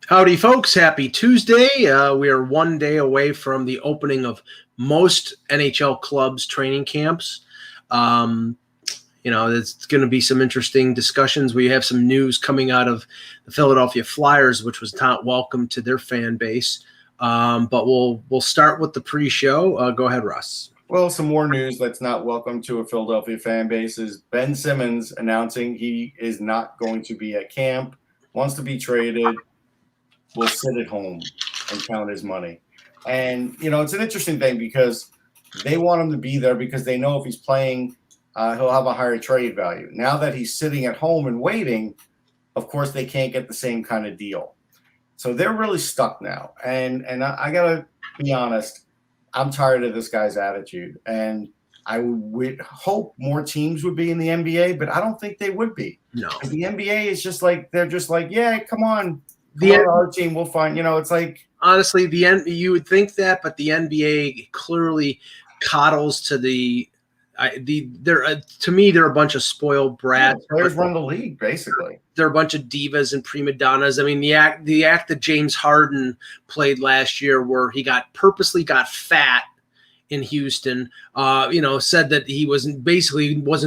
Howdy, folks. Happy Tuesday. We are one day away from the opening of most NHL clubs' training camps. There's going to be some interesting discussions. We have some news coming out of the Philadelphia Flyers, which was not welcome to their fan base. But we'll start with the pre-show. Go ahead, Russ. Well, some more news that's not welcome to a Philadelphia fan base is Ben Simmons announcing he is not going to be at camp, wants to be traded, will sit at home and count his money. And, it's an interesting thing because they want him to be there because they know if he's playing, he'll have a higher trade value. Now that he's sitting at home and waiting, of course, they can't get the same kind of deal. So they're really stuck now. And I got to be honest, I'm tired of this guy's attitude. And I would hope more teams would be in the NBA, but I don't think they would be. No. The NBA is just like, they're just like, yeah, come on. Our team will find, it's like. Honestly, you would think that, but the NBA clearly coddles to to me, they're a bunch of spoiled brats. Yeah, players run the league, basically. They're a bunch of divas and prima donnas. I mean, the act that James Harden played last year, where he purposely got fat in Houston, said that he wasn't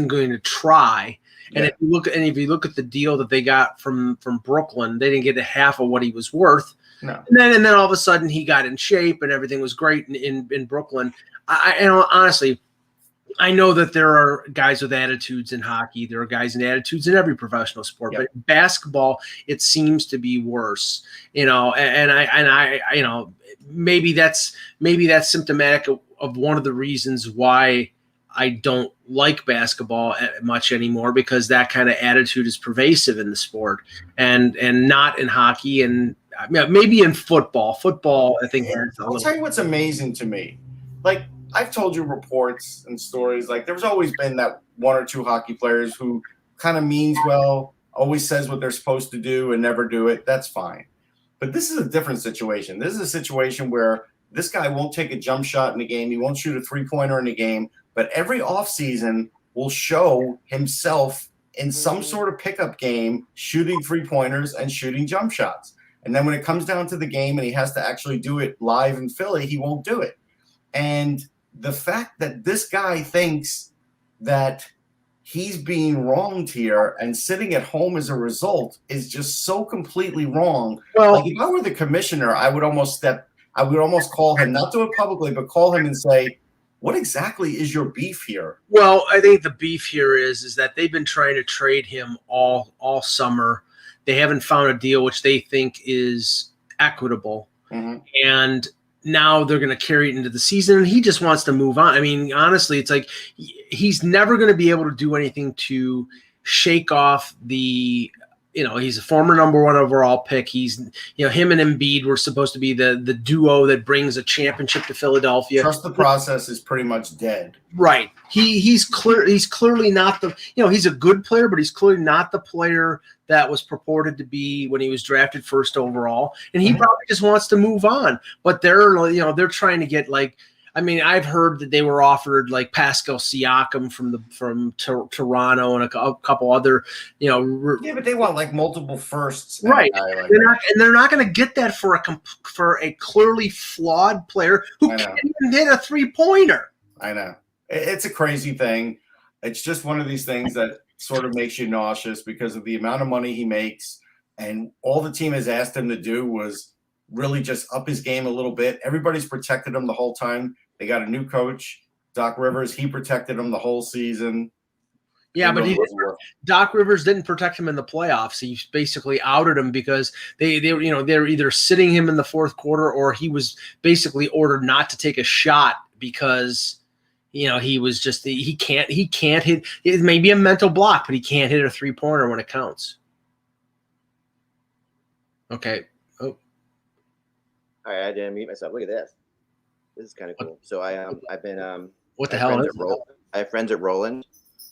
going to try. And Yeah. if you look at the deal that they got from Brooklyn, they didn't get a half of what he was worth. No. And then all of a sudden he got in shape and everything was great in Brooklyn. Honestly, I know that there are guys with attitudes in hockey. There are guys in attitudes in every professional sport, Yep. but basketball, it seems to be worse. Maybe that's symptomatic of one of the reasons why I don't like basketball much anymore, because that kind of attitude is pervasive in the sport and not in hockey, and maybe in football. Football, I think. I'll tell you what's amazing to me. Like, I've told you reports and stories. Like, there's always been that one or two hockey players who kind of means well, always says what they're supposed to do and never do it. That's fine. But this is a different situation. This is a situation where this guy won't take a jump shot in the game. He won't shoot a three-pointer in the game. But every offseason will show himself in some sort of pickup game shooting three-pointers and shooting jump shots. And then when it comes down to the game and he has to actually do it live in Philly, he won't do it. And the fact that this guy thinks that he's being wronged here and sitting at home as a result is just so completely wrong. Well, like, if I were the commissioner, I would almost call him, not do it publicly, but call him and say, what exactly is your beef here? Well, I think the beef here is that they've been trying to trade him all summer. They haven't found a deal which they think is equitable. Mm-hmm. And now they're going to carry it into the season, and he just wants to move on. I mean, honestly, it's like he's never going to be able to do anything to shake off the – he's a former number one overall pick. He's, him and Embiid were supposed to be the duo that brings a championship to Philadelphia. Trust the process is pretty much dead. Right. He's clearly not the, he's a good player, but he's clearly not the player that was purported to be when he was drafted first overall. And he probably just wants to move on. But they're trying to get I've heard that they were offered like Pascal Siakam from Toronto and a couple other, Yeah, but they want like multiple firsts, right? They're not going to get that for a clearly flawed player who can't even hit a 3-pointer. I know, it's a crazy thing. It's just one of these things that sort of makes you nauseous because of the amount of money he makes, and all the team has asked him to do was really just up his game a little bit. Everybody's protected him the whole time. They got a new coach, Doc Rivers. He protected him the whole season. Yeah, but Doc Rivers didn't protect him in the playoffs. He basically outed him because they're either sitting him in the fourth quarter, or he was basically ordered not to take a shot because he was just he can't hit. It may be a mental block, but he can't hit a 3-pointer when it counts. Okay. All right, I didn't mute myself. Look at this. This is kind of cool. So I've been what the hell is I have friends at Roland.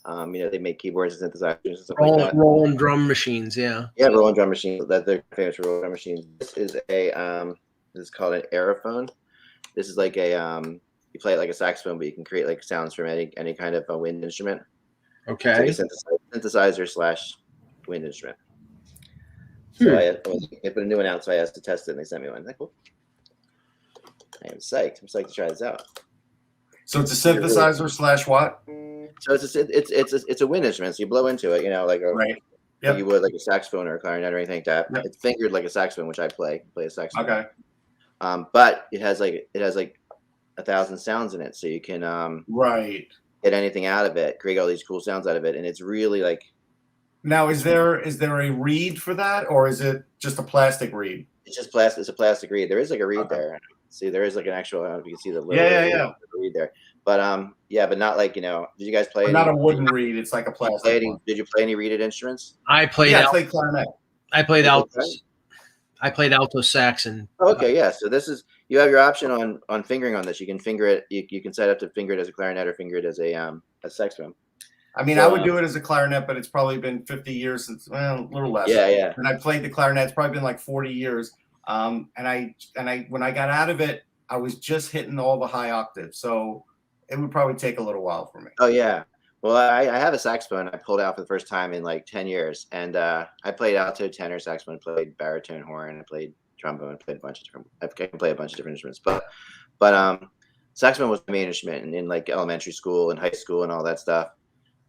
They make keyboards and synthesizers and stuff like that. Roland drum machines, yeah. Yeah, Roland drum machines. That they're famous for Roland drum machines. This is this is called an aerophone. This is like a you play it like a saxophone, but you can create like sounds from any kind of a wind instrument. Okay. It's like a synthesizer / wind instrument. So they put a new one out, so I asked to test it, and they sent me one. Like, cool. I am psyched. I'm psyched to try this out. So it's a synthesizer slash what? So it's a wind instrument. So you blow into it, like Right. like you would like a saxophone or a clarinet or anything like that. Yep. It's fingered like a saxophone, which I play a saxophone. Okay. But it has like 1,000 sounds in it, so you can right get anything out of it, create all these cool sounds out of it, and it's really like. Now, is there a reed for that, or is it just a plastic reed? It's just plastic. It's a plastic reed. There is like a reed there. See, there is like an actual. I don't know if you can see the little reed there. But but not like Did you guys play? Not a wooden reed. It's like a plastic. Did you play any reeded instruments? I played. I played clarinet. I played alto. I played alto sax and. Okay, yeah. So this is you have your option on fingering on this. You can finger it. You can set up to finger it as a clarinet or finger it as a saxophone. I mean, I would do it as a clarinet, but it's probably been 50 years since, a little less. Yeah. And I played the clarinet. It's probably been like 40 years. And I when I got out of it, I was just hitting all the high octaves. So it would probably take a little while for me. Oh yeah. Well, I have a saxophone. I pulled out for the first time in like 10 years, and I played alto, tenor, saxophone, played baritone, horn, I played trombone, played a bunch of different. I can play a bunch of different instruments, but saxophone was the main instrument in like elementary school and high school and all that stuff.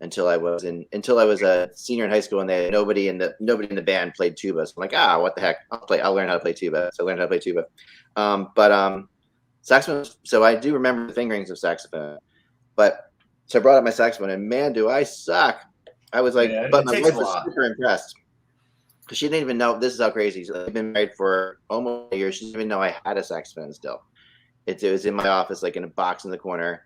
Until I was a senior in high school, and nobody in the band played tuba. So I'm like, what the heck? I'll learn how to play tuba. So I learned how to play tuba. Saxophone. So I do remember the fingerings of saxophone, so I brought up my saxophone, and man, do I suck! I was like, but my wife was super impressed because she didn't even know. This is how crazy. I've been married for almost a year. She didn't even know I had a saxophone still. It was in my office, like in a box in the corner.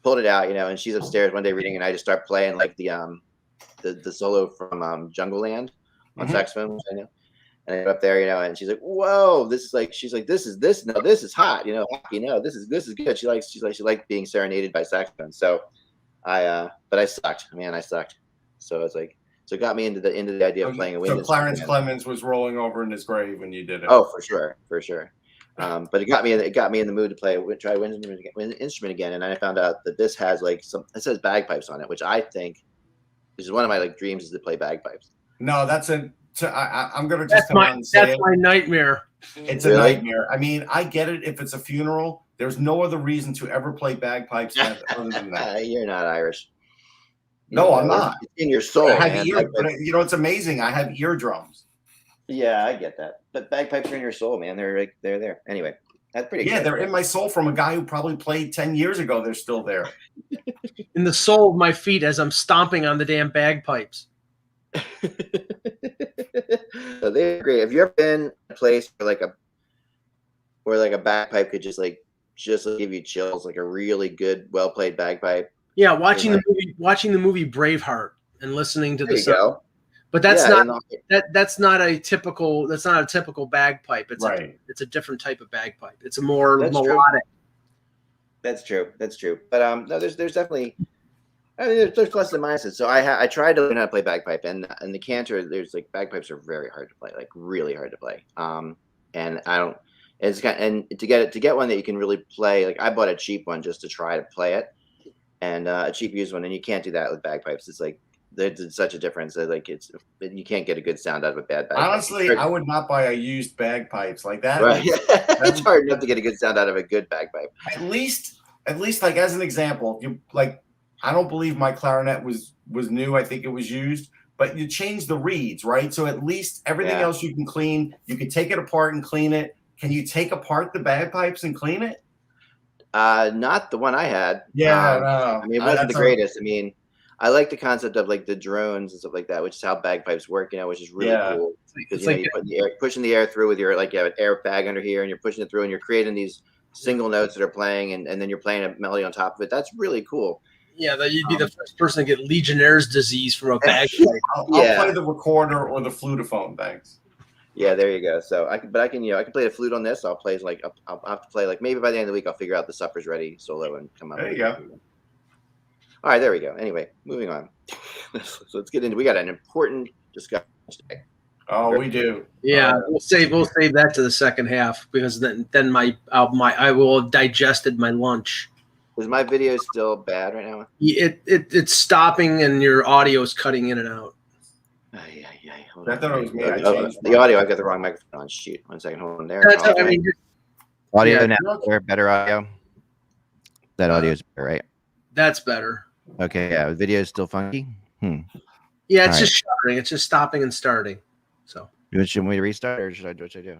Pulled it out, and she's upstairs one day reading, and I just start playing like the solo from Jungle Land on saxophone, which I know. And I go up there, and she's like, "Whoa, this is like," she's like, "This is hot, hockey, this is good." She likes being serenaded by saxophone. So but I sucked, man, I sucked. So it's like, it got me into the idea of playing a wind. So Clarence Clemens was rolling over in his grave when you did it. Oh, for sure. But it got me in the mood to try wind instrument again, and I found out that this has it says bagpipes on it, which I think is one of my dreams is to play bagpipes. No, I'm gonna That's just my nightmare. It's a nightmare. I mean, I get it if it's a funeral. There's no other reason to ever play bagpipes other than that. You're not Irish. No, I'm not. It's in your soul. I have it's amazing. I have eardrums. Yeah, I get that. But bagpipes are in your soul, man. They're there. Anyway, that's pretty good. Yeah, they're in my soul from a guy who probably played 10 years ago. They're still there. In the sole of my feet as I'm stomping on the damn bagpipes. So they're great. Have you ever been a place where a bagpipe could just give you chills, like a really good, well played bagpipe? Yeah, watching the movie Braveheart and listening to the sound. But that's not a typical bagpipe. It's right. It's a different type of bagpipe. It's a more melodic. True. That's true. But no, there's definitely there's pluses and minuses. So I tried to learn how to play bagpipe, and the cantor, there's bagpipes are very hard to play, really hard to play. And I don't. And to get one that you can really play, I bought a cheap one just to try to play it, and a cheap used one, and you can't do that with bagpipes. It's there's such a difference. You can't get a good sound out of a bad bagpipe. Honestly, I would not buy a used bagpipes like that. Right. It's hard enough to get a good sound out of a good bagpipe. At least as an example, I don't believe my clarinet was new. I think it was used, but you change the reeds, right? So at least everything else you can clean. You can take it apart and clean it. Can you take apart the bagpipes and clean it? Not the one I had. Yeah, no. I mean, it wasn't the greatest. I mean, I like the concept of the drones and stuff like that, which is how bagpipes work, which is really cool. Because you're pushing the air through with your you have an air bag under here, and you're pushing it through, and you're creating these single notes that are playing, and then you're playing a melody on top of it. That's really cool. Yeah, that you'd be the first person to get Legionnaire's disease from a bagpipe. I'll play the recorder or the flutophone. Thanks. Yeah, there you go. So I can play the flute on this. I'll play I'll have to play maybe by the end of the week I'll figure out the Supper's Ready solo and come out. There you go. All right, there we go. Anyway, moving on. So let's get into. We got an important discussion today. Oh, we do. Yeah, we'll save that to the second half because then I will have digested my lunch. Is my video still bad right now? It's stopping and your audio is cutting in and out. Hold I on. thought it was me. I Oh, changed the audio. I've got the wrong microphone on. Shoot. 1 second. Hold on there. I mean, Audio yeah. now. Better audio. That audio is better, right? That's better. Okay. Yeah. The video is still funky. Yeah, it's just shuttering. It's just stopping and starting. So. Should we restart or should I do what I do?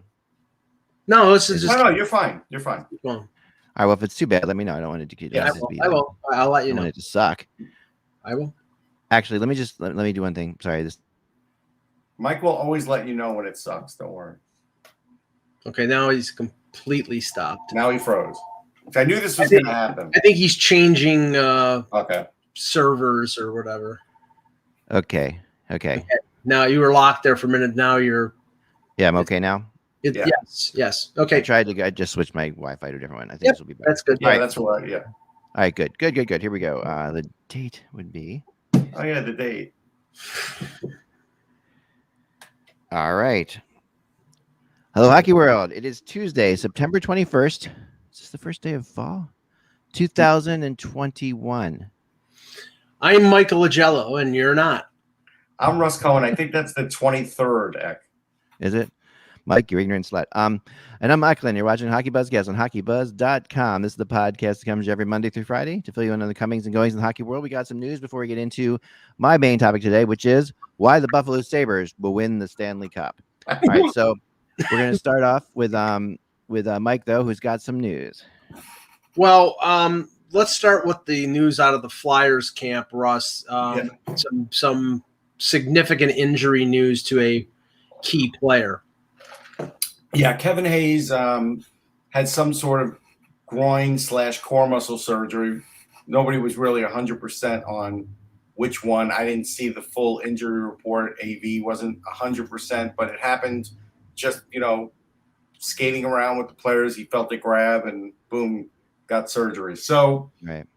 No, this is just. No, you're fine. You're fine. All right. Well, if it's too bad, let me know. I don't want it to keep. Yeah, I will. I'll let you know. I want it to suck. I will. Actually, let me do one thing. Sorry. Mike will always let you know when it sucks. Don't worry. Okay, now he's completely stopped. Now he froze. I knew this was going to happen. I think he's changing okay. servers or whatever. Okay. Now you were locked there for a minute. Now you're. Yeah, I'm okay now. Yeah. Yes. Okay. I just switched my Wi-Fi to a different one. I think this will be better. That's good. Yeah, right. That's right. Yeah. All right, good. Here we go. The date would be. Oh yeah, the date. All right. Hello, Hockey World. It is Tuesday, September 21st. Is this the first day of fall? 2021. I'm Michael Agello, and you're not. I'm Russ Cohen. I think that's the 23rd, Eck. Is it? Mike, you're ignorant slut. And I'm Michael, and you're watching HockeyBuzzcast on HockeyBuzz.com. This is the podcast that comes every Monday through Friday to fill you in on the comings and goings in the hockey world. We got some news before we get into my main topic today, which is why the Buffalo Sabres will win the Stanley Cup. All right, so we're going to start off with Mike, though, who's got some news. Well, let's start with the news out of the Flyers camp, Russ. Some significant injury news to a key player. Yeah, Kevin Hayes had some sort of groin/core muscle surgery. Nobody was really 100% on which one. I didn't see the full injury report. AV wasn't 100%, but it happened just, skating around with the players. He felt it grab and boom, got surgery. So right.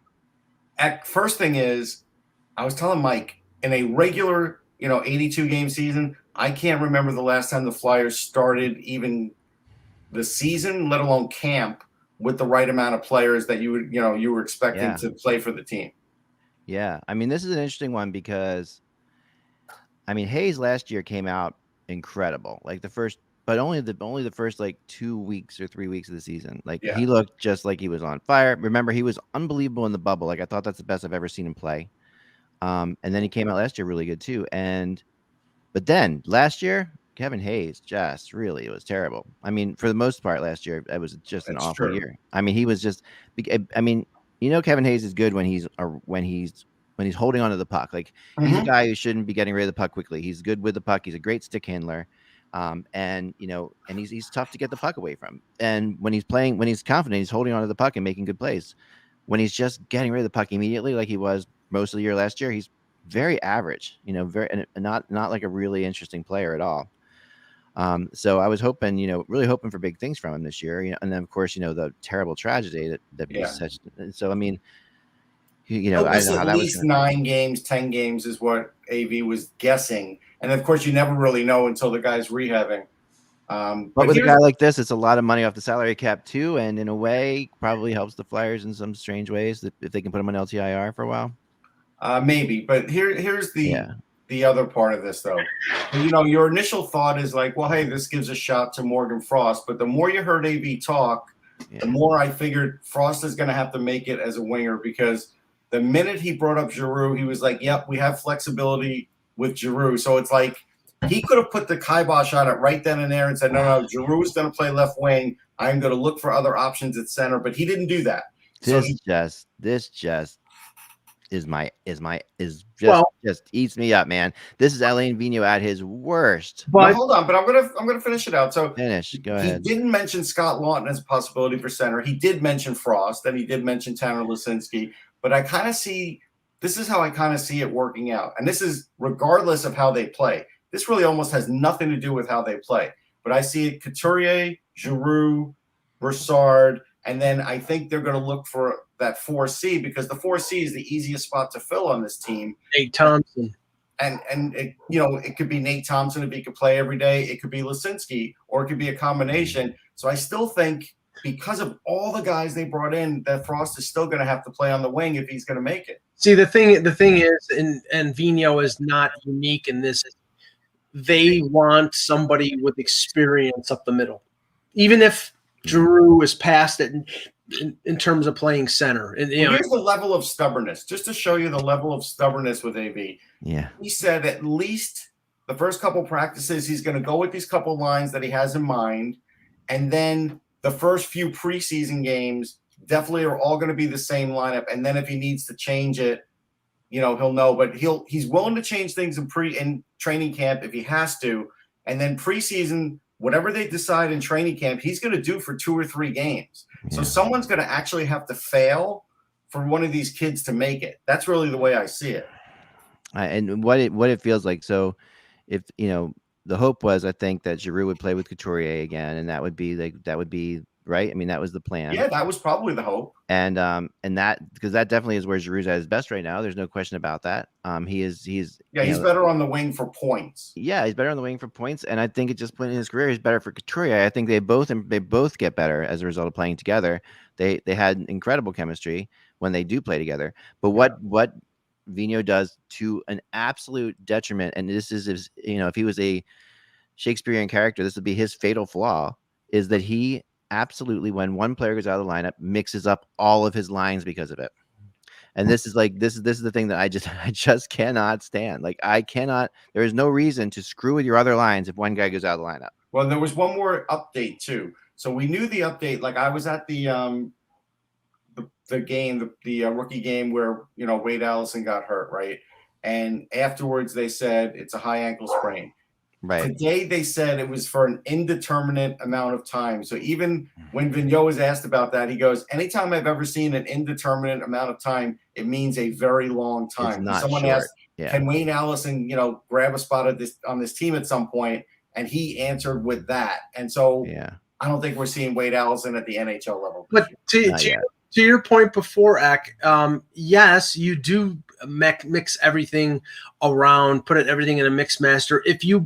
First thing is, I was telling Mike, in a regular, 82-game season, I can't remember the last time the Flyers started even the season, let alone camp, with the right amount of players that you were expecting to play for the team. Yeah, I mean, this is an interesting one because, Hayes last year came out incredible. Like only the first like 2 weeks or 3 weeks of the season. He looked just like he was on fire. Remember, he was unbelievable in the bubble. Like I thought that's the best I've ever seen him play. And then he came out last year really good too. But then last year, Kevin Hayes just really, it was terrible. For the most part last year, it was just an awful year. He was just, Kevin Hayes is good when he's holding onto the puck. Like he's a guy who shouldn't be getting rid of the puck quickly. He's good with the puck. He's a great stick handler. And he's tough to get the puck away from. And when he's confident, he's holding onto the puck and making good plays. When he's just getting rid of the puck immediately, like he was most of the year last year, he's very average, very not like a really interesting player at all. So I was hoping, really hoping for big things from him this year, and then of course, the terrible tragedy that was such. So I don't know how that was. At least 9 games, 10 games is what AV was guessing, and of course, you never really know until the guy's rehabbing. But with a guy like this, it's a lot of money off the salary cap too, and in a way, probably helps the Flyers in some strange ways that if they can put him on LTIR for a while. Maybe, but here's the other part of this though. Your initial thought is like, well, hey, this gives a shot to Morgan Frost, but the more you heard AV talk, the more I figured Frost is going to have to make it as a winger, because the minute he brought up Giroux, he was like, yep, we have flexibility with Giroux. So it's like he could have put the kibosh on it right then and there and said, no, Giroux is going to play left wing. I'm going to look for other options at center, but he didn't do that. This just eats me up, man. This is Alain Vigneault at his worst. But hold on, but I'm gonna finish it out. So go ahead. He didn't mention Scott Lawton as a possibility for center. He did mention Frost, and he did mention Tanner Lisinski. But I kind of see this is how I kind of see it working out, and this is regardless of how they play. This really almost has nothing to do with how they play. But I see it: Couturier, Giroux, Brassard. And then I think they're going to look for that 4C, because the 4C is the easiest spot to fill on this team. Nate Thompson. And it could be Nate Thompson if he could play every day. It could be Lisinski, or it could be a combination. So I still think, because of all the guys they brought in, that Frost is still going to have to play on the wing if he's going to make it. See, the thing is, and Vigneault is not unique in this. they want somebody with experience up the middle, even if Giroux is past it in terms of playing center. And here's the level of stubbornness, just to show you the level of stubbornness with AV. Yeah, he said at least the first couple practices he's going to go with these couple lines that he has in mind, and then the first few preseason games definitely are all going to be the same lineup. And then if he needs to change it, he'll know. But he's willing to change things in training camp if he has to, and then preseason, whatever they decide in training camp, he's going to do for 2 or 3 games. Yeah. So someone's going to actually have to fail for one of these kids to make it. That's really the way I see it. And what it feels like. So if, the hope was, I think, that Giroux would play with Couturier again, and that would be right. I mean, that was the plan. Yeah, that was probably the hope. And that, because that definitely is where Giroux's at his best right now. There's no question about that. He's better on the wing for points. Yeah, he's better on the wing for points, and I think at this point in his career, he's better for Couturier. I think they both get better as a result of playing together. They had incredible chemistry when they do play together. But what Vigneault does to an absolute detriment, and this is, if he was a Shakespearean character, this would be his fatal flaw, is that he absolutely, when one player goes out of the lineup, mixes up all of his lines because of it. And this is the thing that I just cannot stand. Like, there is no reason to screw with your other lines if one guy goes out of the lineup. Well, there was one more update too. So we knew the update. Like, I was at the game, the rookie game where, Wade Allison got hurt, right? And afterwards they said it's a high ankle sprain. Right. Today they said it was for an indeterminate amount of time. So even when Vigneault was asked about that, he goes, anytime I've ever seen an indeterminate amount of time, it means a very long time. Someone asked, can Wayne Allison, grab a spot on this team at some point? And he answered with that. And so I don't think we're seeing Wade Allison at the NHL level. But to your point before, Eck, yes, you do mix everything around, put everything in a mix master. If you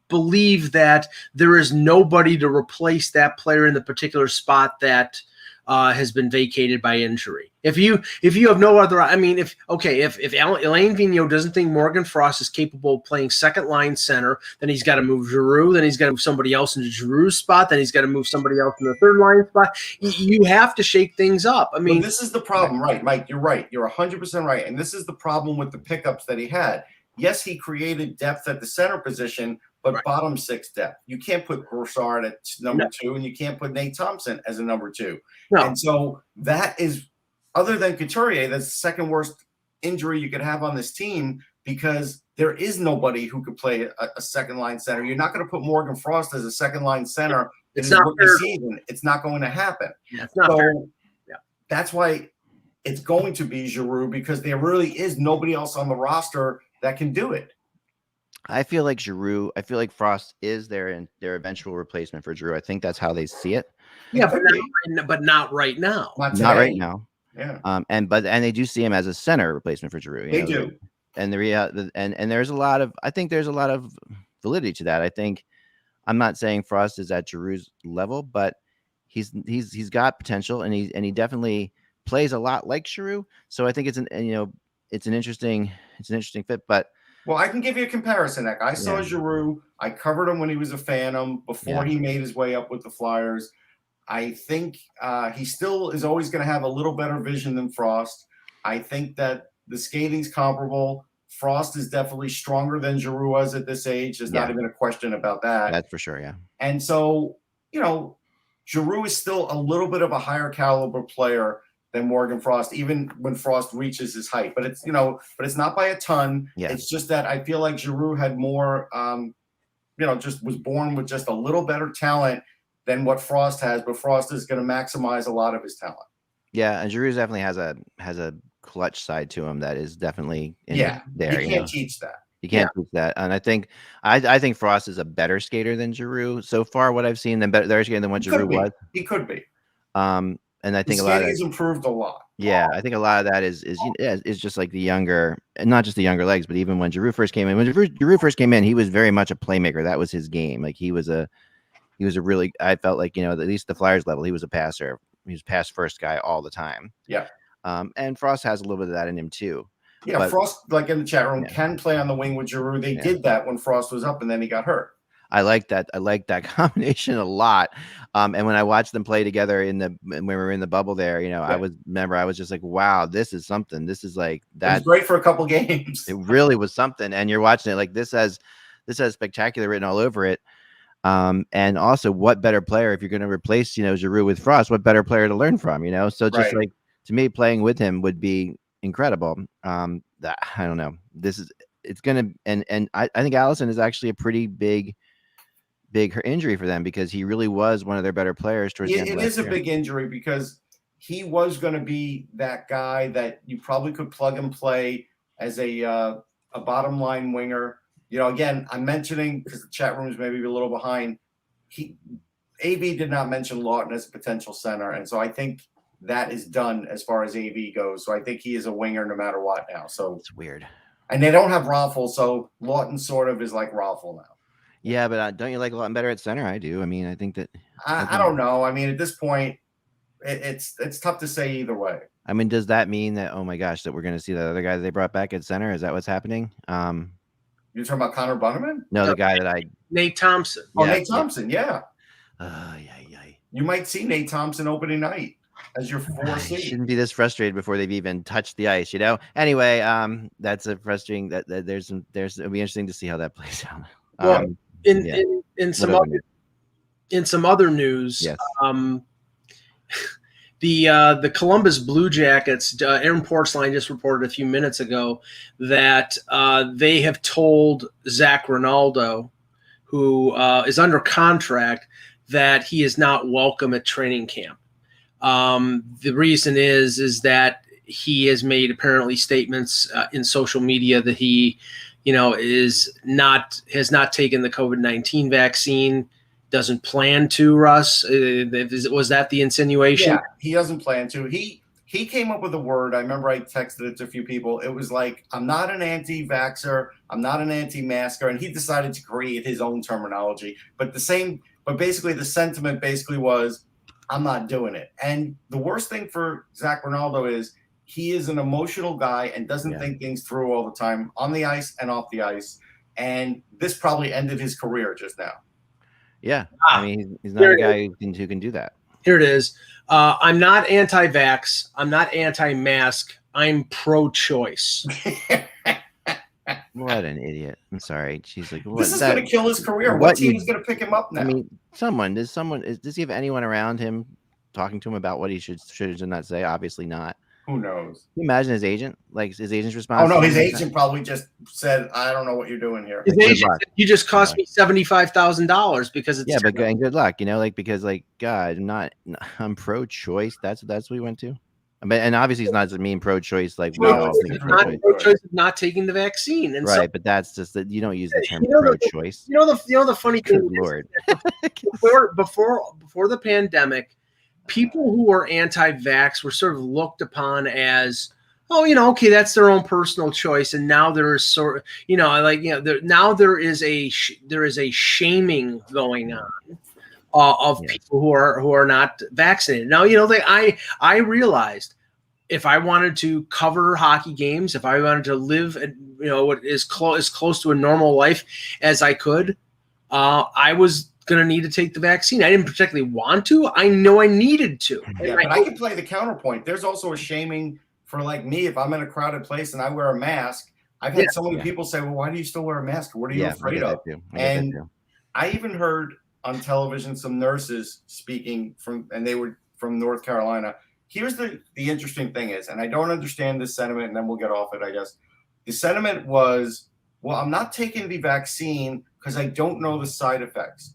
believe that there is nobody to replace that player in the particular spot that has been vacated by injury. If you have no other, I mean, if Alain Vigneault doesn't think Morgan Frost is capable of playing second line center, then he's got to move Giroux, then he's got to move somebody else into Giroux's spot, then he's got to move somebody else in the third line spot. You have to shake things up. I mean, well, this is the problem, right, Mike? You're right. You're 100% right. And this is the problem with the pickups that he had. Yes, he created depth at the center position, but bottom 6 depth. You can't put Broussard at number 2, and you can't put Nate Thompson as a number 2. No. And so that is, other than Couturier, that's the second worst injury you could have on this team, because there is nobody who could play a second line center. You're not going to put Morgan Frost as a second line center in his rookie season. It's not going to happen. Yeah, it's not fair. Yeah. That's why it's going to be Giroux, because there really is nobody else on the roster that can do it. I feel like Frost is their eventual replacement for Giroux. I think that's how they see it. Yeah, but not right now. Not right now. Yeah. And they do see him as a center replacement for Giroux. They do. And and there's a lot of validity to that. I think, I'm not saying Frost is at Giroux's level, but he's got potential, and he definitely plays a lot like Giroux. So I think it's an interesting fit. But well, I can give you a comparison, Nick. I saw Giroux. I covered him when he was a Phantom before he made his way up with the Flyers. I think he still is always going to have a little better vision than Frost. I think that the skating's comparable. Frost is definitely stronger than Giroux was at this age. There's not even a question about that. That's for sure, yeah. And so, Giroux is still a little bit of a higher caliber player than Morgan Frost, even when Frost reaches his height. But it's not by a ton. Yeah. It's just that I feel like Giroux had more, just was born with just a little better talent than what Frost has. But Frost is going to maximize a lot of his talent. Yeah, and Giroux definitely has a clutch side to him that is definitely there. You can't teach that. You can't teach that. And I think Frost is a better skater than Giroux so far. What I've seen, better skater than what Giroux was. He could be. And I think a lot of he's improved a lot. Yeah, I think a lot of that is just like the younger, and not just the younger legs, but even when Giroux first came in. When Giroux first came in, he was very much a playmaker. That was his game. Like he was a really, I felt like, at least the Flyers level, he was a passer. He was pass first guy all the time. Yeah. And Frost has a little bit of that in him too. Yeah, but Frost, like in the chat room, can play on the wing with Giroux. They did that when Frost was up, and then he got hurt. I like that. I like that combination a lot. And when I watched them play together when we were in the bubble there, I was just like, wow, this is something. This is like that. It was great for a couple games. It really was something. And you're watching it like this has spectacular written all over it. And also, what better player if you're going to replace, Giroux with Frost? What better player to learn from? So just like to me, playing with him would be incredible. That I don't know. It's gonna and I think Allison is actually a pretty big injury for them because he really was one of their better players towards the end of last year. It is a big injury because he was going to be that guy that you probably could plug and play as a bottom line winger. Again, I'm mentioning because the chat room is maybe a little behind. AV did not mention Lawton as a potential center, and so I think that is done as far as AV goes. So I think he is a winger no matter what now. So it's weird. And they don't have Raffle, so Lawton sort of is like Raffle now. Yeah, but don't you like Lawton better at center? I do. I mean, I think that I don't know. I mean, at this point, it's tough to say either way. I mean, does that mean that, oh my gosh, that we're going to see the other guy that they brought back at center? Is that what's happening? You're talking about Connor Bunneman? No, the guy that Nate Thompson. Oh, yeah, Nate Thompson, yeah. Yeah. You might see Nate Thompson opening night as your 4 seed. Shouldn't be this frustrated before they've even touched the ice, Anyway, that's a frustrating that there's it'll be interesting to see how that plays out. Well, in some other news, yes. The Columbus Blue Jackets, Aaron Portzline just reported a few minutes ago that they have told Zach Ronaldo, who is under contract, that he is not welcome at training camp. The reason is that he has made apparently statements in social media that he, has not taken the COVID-19 vaccine, doesn't plan to. Russ, was that the insinuation? Yeah, he doesn't plan to. He came up with a word. I remember I texted it to a few people. It was like, I'm not an anti-vaxxer, I'm not an anti-masker, and he decided to create his own terminology. But basically the sentiment was, I'm not doing it. And the worst thing for Zach Ronaldo is he is an emotional guy and doesn't think things through all the time on the ice and off the ice. And this probably ended his career just now. Yeah. I mean, he's not a guy who can do that. Here it is. I'm not anti-vax. I'm not anti-mask. I'm pro-choice. What an idiot. I'm sorry. She's like, this is going to kill his career. What team is going to pick him up now? I mean, does he have anyone around him talking to him about what he should not say? Obviously not. Who knows? Can you imagine his agent? Like his agent's response? Oh no, his agent probably just said, "I don't know what you're doing here." His agent said, "You just cost me $75,000 because it's but good luck, because God, I'm pro-choice. That's what we went to. And obviously, he's not mean pro-choice like pro-choice of not taking the vaccine, and right? But that's just that you don't use the term pro-choice. The funny thing, Lord, before the pandemic, people who were anti-vax were sort of looked upon as, okay, that's their own personal choice. And now there is now there is a shaming going on of people who are not vaccinated. Now, I realized if I wanted to cover hockey games, if I wanted to live, as close to a normal life as I could, I was going to need to take the vaccine. I didn't particularly want to. I know I needed to. Yeah, but I can play the counterpoint. There's also a shaming for like me if I'm in a crowded place and I wear a mask. I've had so many people say, "Well, why do you still wear a mask? What are you afraid of?" And I even heard on television some nurses speaking and they were from North Carolina. Here's the interesting thing is, and I don't understand this sentiment, and then we'll get off it, I guess. The sentiment was, well, I'm not taking the vaccine because I don't know the side effects.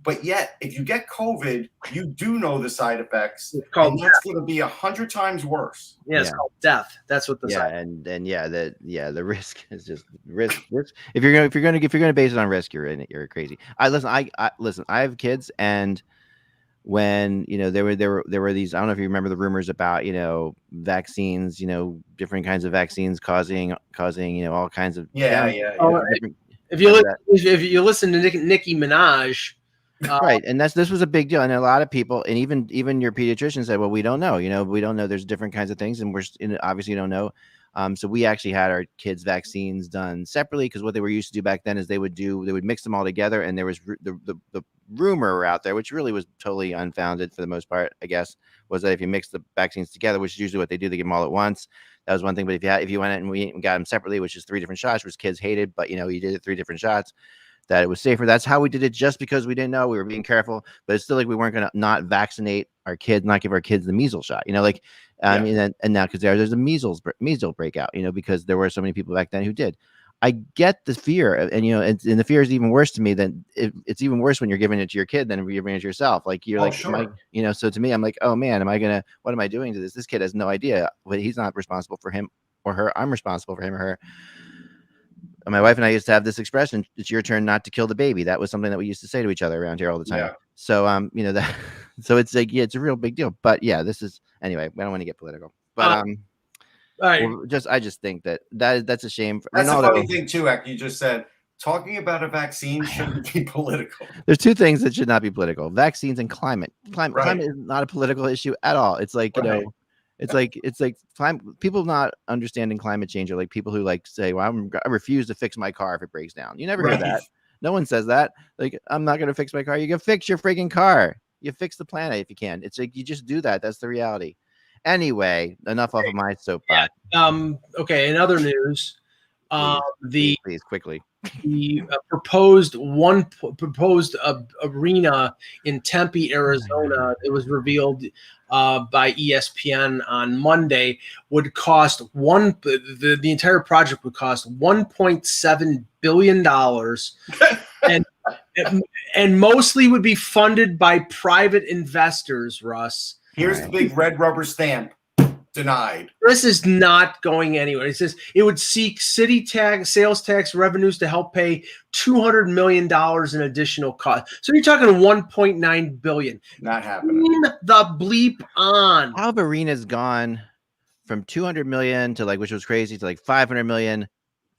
But yet, if you get COVID, you do know the side effects, and that's going to be 100 times worse. Yeah, it's called death. That's what the the risk is just risk. If you're gonna base it on risk, you're crazy. Listen. I have kids, and when there were these, I don't know if you remember the rumors about vaccines, different kinds of vaccines causing all kinds of If you listen to Nicki Minaj. Right, and this was a big deal, and a lot of people, and even your pediatrician said, "Well, we don't know. We don't know. There's different kinds of things, and obviously don't know So we actually had our kids' vaccines done separately, because what they were used to do back then is they would mix them all together, and there was the rumor out there, which really was totally unfounded for the most part, I guess, was that if you mix the vaccines together, which is usually what they do, they give them all at once. That was one thing. But if you went in and we got them separately, which is 3 different shots, which kids hated, but you did it 3 different shots, that it was safer. That's how we did it, just because we didn't know, we were being careful. But it's still like we weren't going to not vaccinate our kids, not give our kids the measles shot. I mean, and now because there's a measles breakout, because there were so many people back then who did. I get the fear, and the fear is even worse to me than it's even worse when you're giving it to your kid than if you're giving it to yourself. Like you're sure. So to me, I'm like, oh man, what am I doing to this? This kid has no idea. He's not responsible for him or her. I'm responsible for him or her. And my wife and I used to have this expression: "It's your turn not to kill the baby." That was something that we used to say to each other around here all the time. Yeah. So that, so it's like, it's a real big deal. But yeah, this is, anyway, I don't want to get political, but Right. I just think that's a shame. That's a funny thing too, Ek. You just said talking about a vaccine shouldn't be political. There's 2 things that should not be political: vaccines and climate. Right. Climate is not a political issue at all. It's like, it's like people not understanding climate change are like people who say, well, I refuse to fix my car if it breaks down. You never hear that. No one says that. Like, I'm not going to fix my car. You can fix your freaking car. You fix the planet if you can. It's like, you just do that. That's the reality. Anyway, enough off of my soapbox. Okay. In other news, please, quickly. The proposed arena in Tempe, Arizona, it was revealed by ESPN on Monday, would cost the entire project would cost $1.7 billion, and mostly would be funded by private investors. Russ, here's the big red rubber stamp. Denied. This is not going anywhere. It says it would seek city sales tax revenues to help pay $200 million in additional costs. So you're talking $1.9 billion. Not happening. The bleep on. How have arenas gone from 200 million to which was crazy, to 500 million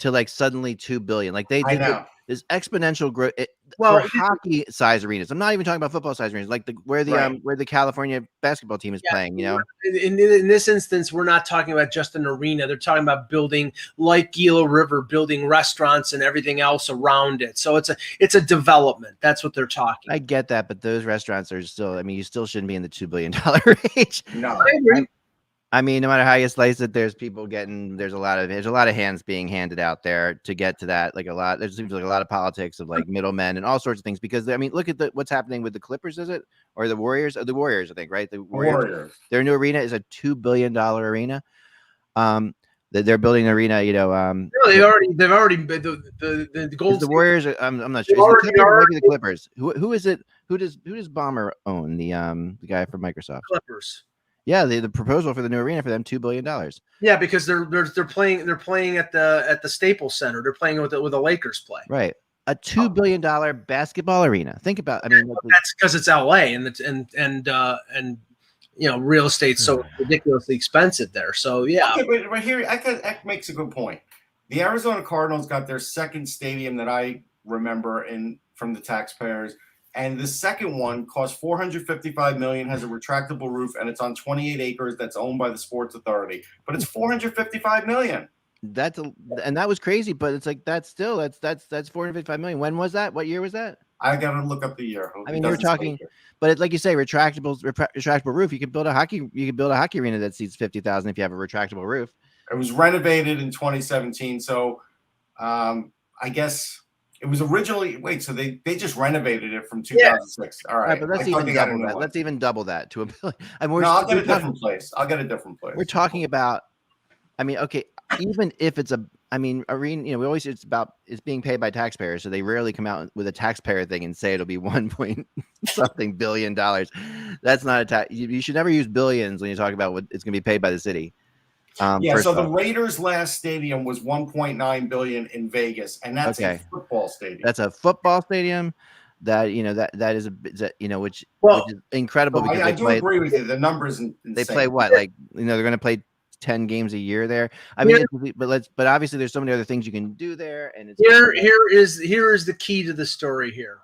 to suddenly 2 billion? They did this exponential growth. For hockey size arenas. I'm not even talking about football size arenas, where the California basketball team is playing. In this instance, we're not talking about just an arena. They're talking about building, like Gila River, building restaurants and everything else around it. So it's a development. That's what they're talking. I get that, but those restaurants are still. You still shouldn't be in the $2 billion range. No, I agree. No matter how you slice it, there's a lot of hands being handed out there to get to that. There seems like a lot of politics of middlemen and all sorts of things, because look at what's happening with the Clippers, is it? Or the Warriors? The Warriors, I think, right? The Warriors. Their new arena is a $2 billion arena. They're building an arena, No, they've already the goals. The Warriors, I'm not sure. Maybe the Clippers. Who is it? Who does Ballmer own? The guy from Microsoft. Clippers. Yeah, the proposal for the new arena for them, $2 billion. Yeah, because they're playing at the Staples Center. They're playing with the Lakers play. Right, a $2 billion basketball arena. Think about. That's because it's LA and real estate's so ridiculously expensive there. So yeah. Okay, but here Ek makes a good point. The Arizona Cardinals got their second stadium that I remember from the taxpayers. And the second one cost $455 million, has a retractable roof, and it's on 28 acres that's owned by the Sports Authority. But it's $455 million. And that was crazy, but it's that's $455 million. When was that? What year was that? I gotta look up the year. You're talking, but like you say, retractable roof. You could build a hockey arena that seats 50,000 if you have a retractable roof. It was renovated in 2017, so I guess. It was originally so they just renovated it from 2006. All right, but let's even double that. Let's even double that to $1 billion. I'll get a different place. We're talking about. Okay, even if it's arena. We always it's being paid by taxpayers, so they rarely come out with a taxpayer thing and say it'll be $1 billion. That's not a tax. You should never use billions when you talk about what it's going to be paid by the city. So the Raiders' last stadium was $1.9 billion in Vegas, and that's a football stadium. That's a football stadium that is which is incredible. Because I do agree with you. The numbers insane. They play what, they're going to play 10 games a year there. But obviously there's so many other things you can do there. And here is the key to the story here.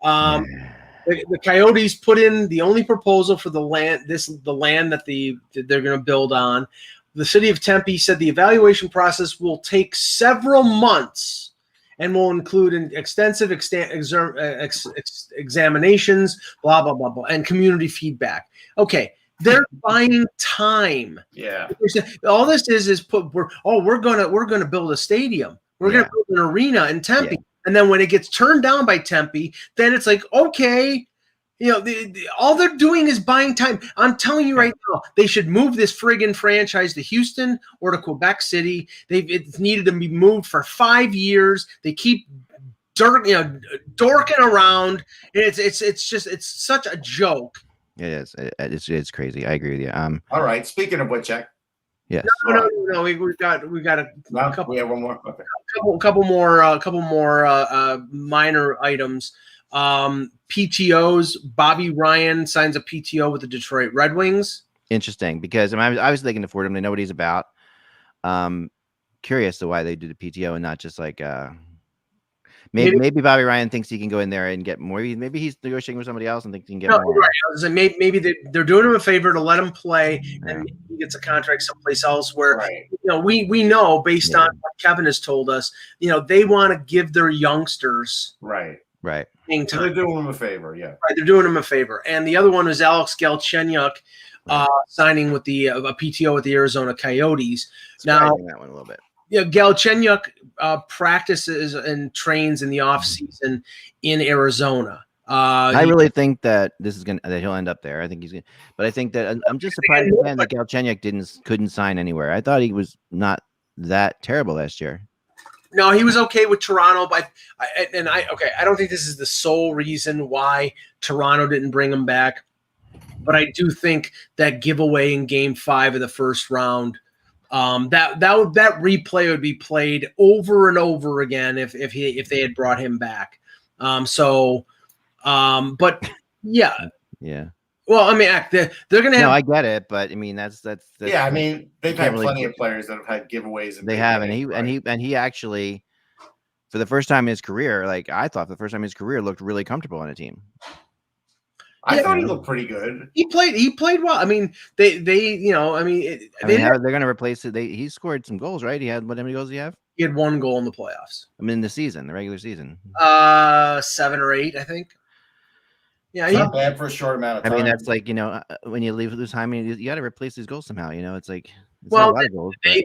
The Coyotes put in the only proposal for the land that they're going to build on The city of Tempe said the evaluation process will take several months and will include an extensive examinations, blah, blah, blah, blah, and community feedback. Okay, they're buying time. Yeah. All this is we're gonna build a stadium. We're gonna build an arena in Tempe. Yeah. And then when it gets turned down by Tempe, then it's like, okay, all they're doing is buying time. I'm telling you right now, they should move this friggin' franchise to Houston or to Quebec City. It's needed to be moved for 5 years. They keep dorking around. It's such a joke. It is. It's crazy. I agree with you. All right. Speaking of which, Jack. Yes. No. We got a couple. We have one more. Okay. Couple more minor items. PTOs. Bobby Ryan signs a PTO with the Detroit Red Wings. Interesting, because I was thinking to Fordham. They know what he's about. Curious to why they do the PTO and not just like maybe Bobby Ryan thinks he can go in there and get more. Maybe he's negotiating with somebody else and thinks he can get more. Right. Maybe they're doing him a favor to let him play, and maybe he gets a contract someplace else. Where we know based on what Kevin has told us, they want to give their youngsters right. So they're doing him a favor. Yeah, right. They're doing him a favor. And the other one is Alex Galchenyuk signing with a PTO with the Arizona Coyotes. Now that one a little bit. Galchenyuk practices and trains in the off season in Arizona. I really think that that he'll end up there. I think he's gonna, but I think that I'm just surprised that Galchenyuk couldn't sign anywhere. I thought he was not that terrible last year. No, he was okay with Toronto, but I don't think this is the sole reason why Toronto didn't bring him back. But I do think that giveaway in Game 5 of the first round. That replay would be played over and over again if they had brought him back. But yeah. Well, I mean, they're going to have. No, I get it, but I mean that's yeah. I mean, they've had plenty of players that have had giveaways. They have, and he actually, for the first time in his career, looked really comfortable on a team. I thought he looked pretty good. He played well. I mean, they're going to replace it. He scored some goals, right? He had, what many goals did he have? He had 1 goal in the playoffs. I mean, the regular season. 7 or 8, I think. Yeah, not bad for a short amount of time. I mean, that's like, when you lose time, you got to replace these goals somehow. It's like, not a lot of goals, they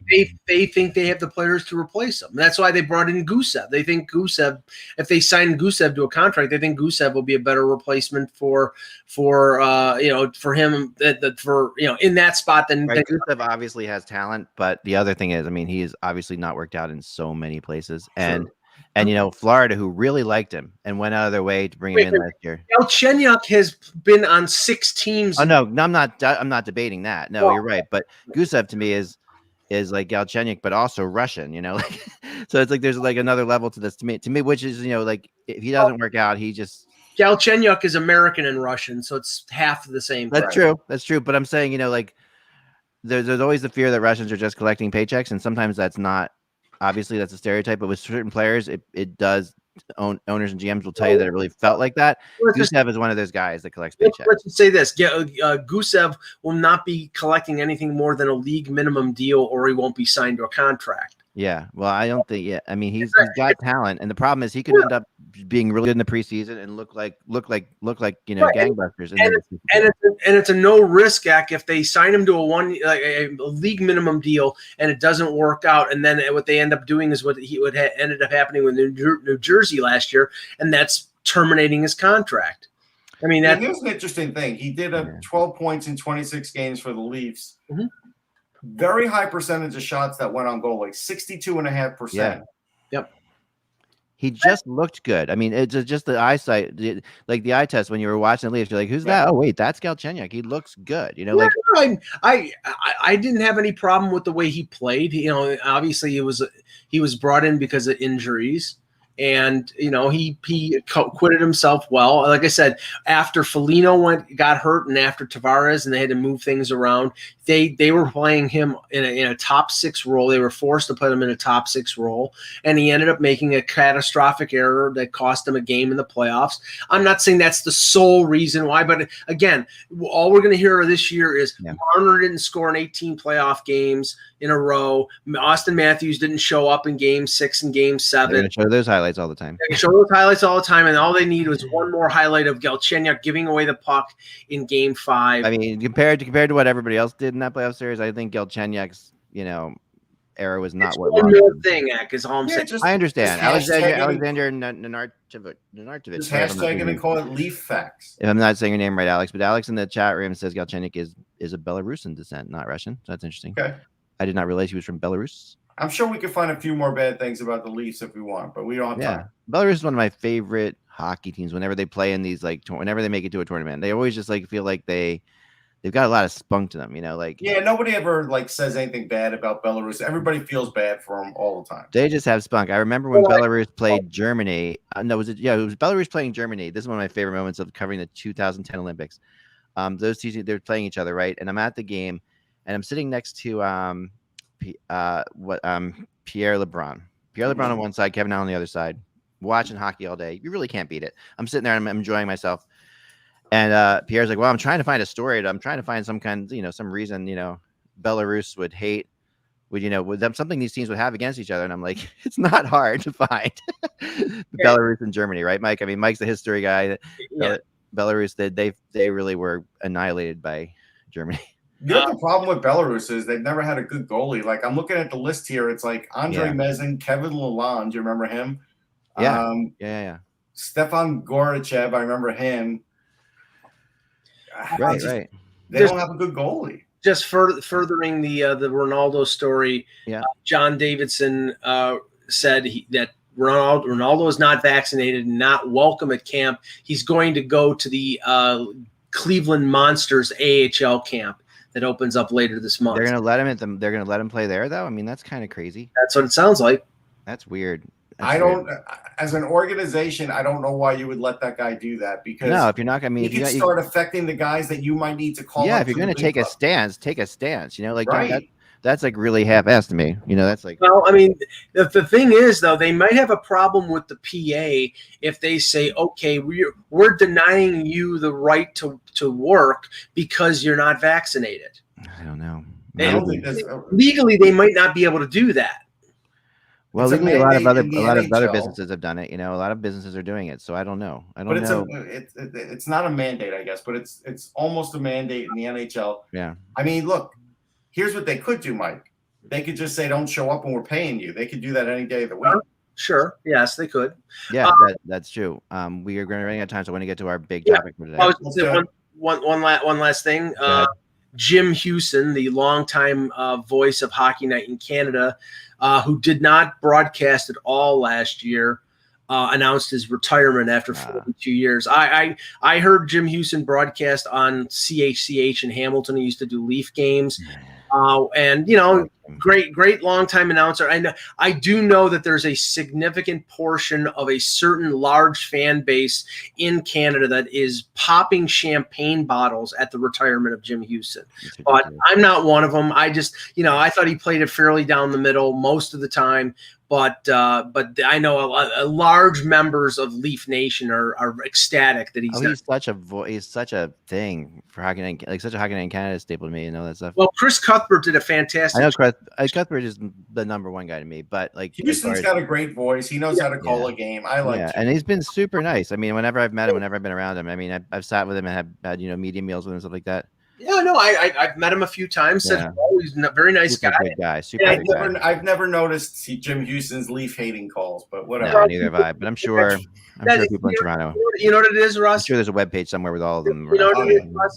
think they have the players to replace them. That's why they brought in Gusev. They think Gusev, if they sign Gusev to a contract, they think Gusev will be a better replacement for him in that spot than Gusev obviously has talent, but the other thing is, I mean, he's obviously not worked out in so many places. And Florida, who really liked him and went out of their way to bring him in last year. Galchenyuk has been on 6 teams. Oh no, I'm not debating that. No, you're right. But Gusev to me is like Galchenyuk, but also Russian. So it's like there's like another level to this to me, which is like if he doesn't work out, he just. Galchenyuk is American and Russian, so it's half the same. That's true. That's true. But I'm saying like there's always the fear that Russians are just collecting paychecks, and sometimes that's not. Obviously, that's a stereotype, but with certain players, it does. Owners and GMs will tell you that it really felt like that. Gusev is one of those guys that collects paychecks. Let's just say this: Gusev will not be collecting anything more than a league minimum deal, or he won't be signed to a contract. Yeah, well, I don't think. Yeah, I mean, he's got talent, and the problem is he could end up being really good in the preseason and look like gangbusters. And it's a no risk act if they sign him to a league minimum deal and it doesn't work out, and then what they end up doing is what ended up happening with New Jersey last year, and that's terminating his contract. I mean, here's an interesting thing. He did 12 points in 26 games for the Leafs. Mm-hmm. Very high percentage of shots that went on goal, like 62.5%. Yeah. Yep. He just looked good. I mean, it's just the eyesight, like the eye test when you were watching the Leafs. You're like, "Who's that?" Oh, wait, that's Galchenyuk. He looks good. I didn't have any problem with the way he played. Obviously he was brought in because of injuries, And he quitted himself well. Like I said, after Foligno got hurt, and after Tavares, and they had to move things around, they were playing him in a top 6 role. They were forced to put him in a top 6 role, and he ended up making a catastrophic error that cost him a game in the playoffs. I'm not saying that's the sole reason why, but again, all we're going to hear this year is Marner didn't score in 18 playoff games in a row. Austin Matthews didn't show up in Game 6 and Game 7. They're going to show those highlights all the time. They show those highlights all the time, and all they need was one more highlight of Galchenyuk giving away the puck in Game 5. I mean, compared to what everybody else did in that playoff series, I think Galchenyuk's, era was not what one more thing, is all I'm saying. I understand. Alexander Nenartovich. Just hashtag it and call it Leaf Facts. If I'm not saying your name right, Alex, but Alex in the chat room says Galchenyuk is a Belarusian descent, not Russian. So that's interesting. Okay. I did not realize he was from Belarus. I'm sure we could find a few more bad things about the Leafs if we want, but we don't have time. Belarus is one of my favorite hockey teams. Whenever they play in these, whenever they make it to a tournament, they always just feel like they've got a lot of spunk to them, nobody ever says anything bad about Belarus. Everybody feels bad for them all the time. They just have spunk. I remember when Belarus played Germany. It was Belarus playing Germany. This is one of my favorite moments of covering the 2010 Olympics. Those two, they're playing each other, right? And I'm at the game, and I'm sitting next to Pierre LeBrun. Pierre LeBrun on one side, Kevin Allen on the other side, watching hockey all day. You really can't beat it. I'm sitting there and I'm enjoying myself. And Pierre's like, well, I'm trying to find a story. I'm trying to find some kind, some reason, Belarus would hate, with them, something these teams would have against each other. And I'm like, it's not hard to find Belarus and Germany, right, Mike? I mean, Mike's the history guy. Belarus, they really were annihilated by Germany. The problem with Belarus is they've never had a good goalie. I'm looking at the list here. It's Andre Mezin, Kevin Lalonde. You remember him? Yeah. Stefan Gorachev. I remember him. Right. They don't have a good goalie. Just furthering the Ronaldo story. Yeah. John Davidson said that Ronaldo is not vaccinated and not welcome at camp. He's going to go to the Cleveland Monsters AHL camp that opens up later this month. They're going to let him They're going to let him play there, though. I mean, that's kind of crazy. That's what it sounds like. That's weird. As an organization, I don't know why you would let that guy do that, because if you're not, he could start affecting the guys that you might need to call. Yeah, if you're going to take a stance, take a stance. That's really half-assed to me. That's like. Well, I mean, the thing is, though, they might have a problem with the PA if they say, okay, we're denying you the right to work because you're not vaccinated. I don't know. Legally, they might not be able to do that. Well, legally, a lot of other businesses have done it. A lot of businesses are doing it. So I don't know. It's not a mandate, I guess, but it's almost a mandate in the NHL. Yeah. I mean, look, here's what they could do, Mike. They could just say, "Don't show up, and we're paying you." They could do that any day of the week. Sure. Yes, they could. Yeah, that's true. We are running out of time, so I want to get to our big topic for today. I was going to say one last thing. Jim Hewson, the longtime voice of Hockey Night in Canada, who did not broadcast at all last year, announced his retirement after 42 years. I heard Jim Hewson broadcast on CHCH in Hamilton. He used to do Leaf games. And great longtime announcer. And I do know that there's a significant portion of a certain large fan base in Canada that is popping champagne bottles at the retirement of Jim Hewson. But I'm not one of them. I just, I thought he played it fairly down the middle most of the time. But I know a large members of Leaf Nation are ecstatic that he's such a thing for Hockey Night, such a Hockey Night in Canada staple to me, that stuff. Well, Chris Cuthbert did a fantastic. I know Cuthbert is the number one guy to me, but Houston's got a great voice. He knows how to call a game. I like and he's been super nice. I mean, whenever I've met him, whenever I've been around him, I mean, I've sat with him and had media meals with him and stuff like that. Yeah, no, I've met him a few times. Said he's a very nice guy. I've never noticed Jim Houston's Leaf hating calls, but whatever. No, neither have I. But I'm sure people in Toronto. You know what it is, Russ? I'm sure there's a webpage somewhere with all of them. You know what it is, Russ?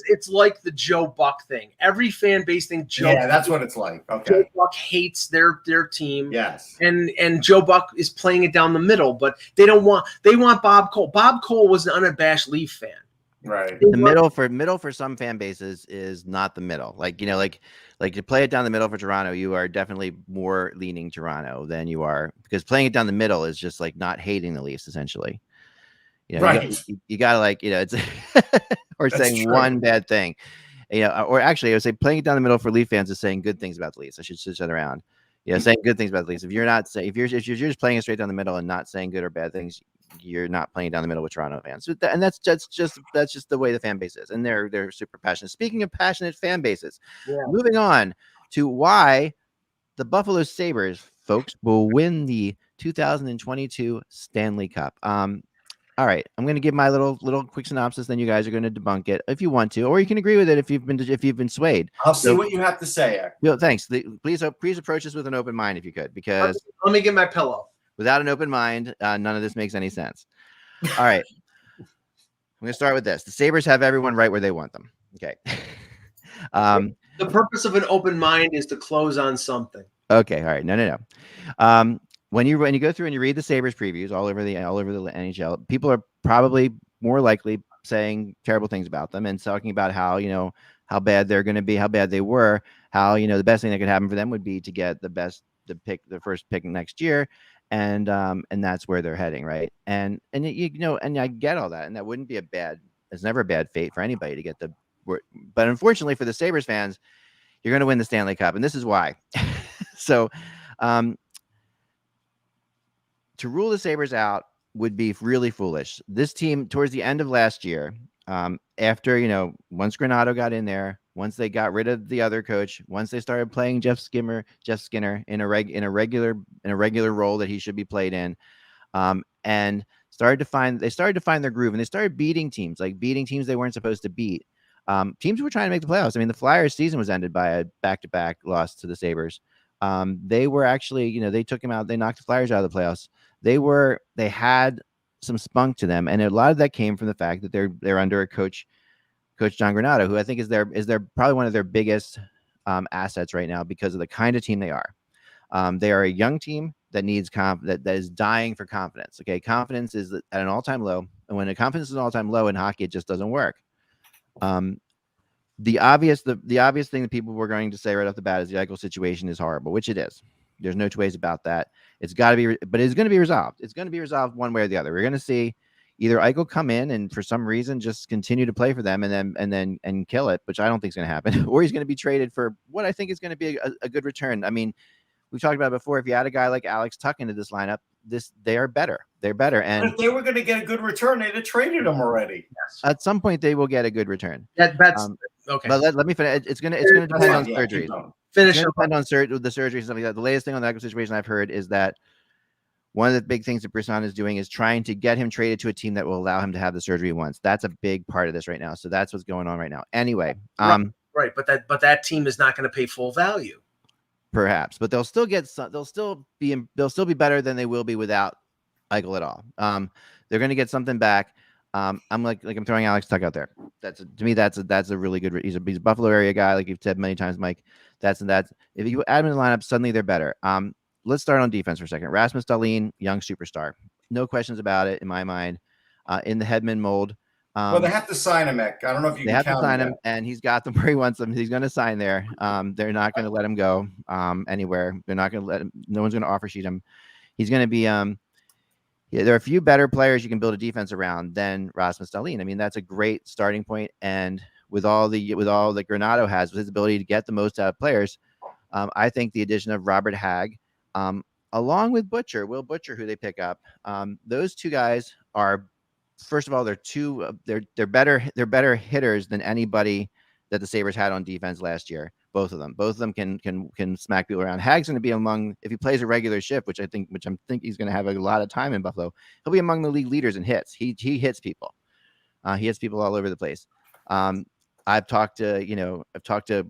It's like the Joe Buck thing. Every fan base thinks Joe. Yeah, that's what it's like. Okay. Joe Buck hates their team. Yes. And Joe Buck is playing it down the middle, but they want Bob Cole. Bob Cole was an unabashed Leaf fan. Right. The middle for some fan bases is not the middle. Like to play it down the middle for Toronto, you are definitely more leaning Toronto than you are, because playing it down the middle is just like not hating the Leafs essentially. Right. You gotta like, it's or That's saying true. one bad thing. Or actually I would say playing it down the middle for Leaf fans is saying good things about the Leafs. I should switch that around. Saying good things about the Leafs. If you're just playing it straight down the middle and not saying good or bad things, you're not playing down the middle with Toronto fans. So that's just the way the fan base is, and they're super passionate. Speaking of passionate fan bases, moving on to why the Buffalo Sabres, folks, will win the 2022 Stanley Cup. All right, I'm going to give my little quick synopsis. Then you guys are going to debunk it if you want to, or you can agree with it if you've been swayed. I'll see what you have to say. Thanks. Please approach this with an open mind if you could, because let me get my pillow. Without an open mind, none of this makes any sense. All right, I'm going to start with this. The Sabres have everyone right where they want them. Okay. The purpose of an open mind is to close on something. Okay. All right. No. When you go through and you read the Sabres previews all over the NHL, people are probably more likely saying terrible things about them and talking about how bad they're going to be, how bad they were, how the best thing that could happen for them would be to get the first pick next year, and that's where they're heading, right? And I get all that, and that wouldn't be it's never a bad fate for anybody to get but unfortunately for the Sabres fans, you're going to win the Stanley Cup, and this is why. So, to rule the Sabres out would be really foolish. This team, towards the end of last year, after, once Granato got in there, once they got rid of the other coach, once they started playing Jeff Skinner in a regular role that he should be played in, and started to find their groove, and they started beating teams they weren't supposed to beat. Teams were trying to make the playoffs. I mean, the Flyers' season was ended by a back-to-back loss to the Sabres. They were actually, they took him out. They knocked the Flyers out of the playoffs. They had some spunk to them, and a lot of that came from the fact that they're under a Coach John Granato, who I think is their probably one of their biggest assets right now because of the kind of team they are. They are a young team that needs that is dying for confidence. Okay, confidence is at an all-time low, and when the confidence is an all-time low in hockey, it just doesn't work. The obvious thing that people were going to say right off the bat is the Eichel situation is horrible, which it is. There's no two ways about that. It's got to be, but it's going to be resolved. It's going to be resolved one way or the other. We're going to see either Eichel come in and for some reason just continue to play for them and then kill it, which I don't think is going to happen, or he's going to be traded for what I think is going to be a good return. I mean, we've talked about it before. If you add a guy like Alex Tuch into this lineup, they are better. They're better. And if they were going to get a good return, they'd have traded him already. Yes. At some point, they will get a good return. That's okay. But let me finish. It's gonna depend on surgeries. Finish. Depend on the surgery and stuff like that. The latest thing on the Eichel situation I've heard is that one of the big things that Brisson is doing is trying to get him traded to a team that will allow him to have the surgery once. That's a big part of this right now. So that's what's going on right now. Anyway, right. But that team is not going to pay full value. Perhaps, but they'll still be better than they will be without Eichel at all. They're going to get something back. I'm throwing Alex Tuch out there. That's a really good. He's a Buffalo area guy, like you've said many times, Mike. That's if you add him in the lineup, suddenly they're better. Let's start on defense for a second. Rasmus Dahlin, young superstar, no questions about it in my mind. In the Hedman mold. Well, they have to sign him, Mick. I don't know if you can count him. They have to sign him, and he's got them where he wants them. He's going to sign there. They're not going to let him go anywhere. They're not going to let him. No one's going to offer sheet him. He's going to be. There are a few better players you can build a defense around than Rasmus Dahlin. I mean, that's a great starting point. And with all that Granato has, with his ability to get the most out of players, I think the addition of Robert Hagg, along with Will Butcher, who they pick up, those two guys are. First of all, they're better hitters than anybody that the Sabres had on defense last year. Both of them can smack people around. Hagg's going to be among, if he plays a regular shift, which I think he's going to have a lot of time in Buffalo. He'll be among the league leaders in hits. He hits people. He hits people all over the place. I've talked to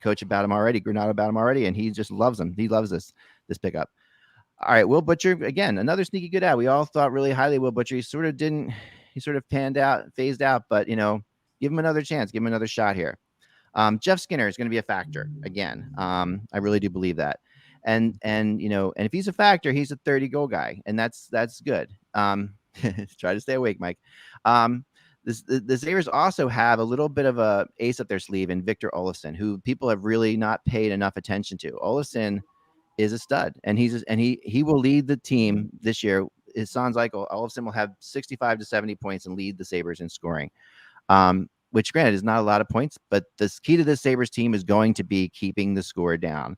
Coach about him already, Granato about him already, and he just loves him. He loves this pickup. All right, Will Butcher, again, another sneaky good ad. We all thought really highly of Will Butcher. He sort of phased out, but give him another chance, give him another shot here. Jeff Skinner is going to be a factor again. I really do believe that. And if he's a factor, he's a 30-goal guy, and that's good. Try to stay awake, Mike. the Sabres also have a little bit of a ace up their sleeve in Victor Olofsson, who people have really not paid enough attention to. Olofsson is a stud, and he will lead the team this year. It sounds like Olofsson will have 65 to 70 points and lead the Sabres in scoring. Which granted is not a lot of points, but the key to this Sabres team is going to be keeping the score down,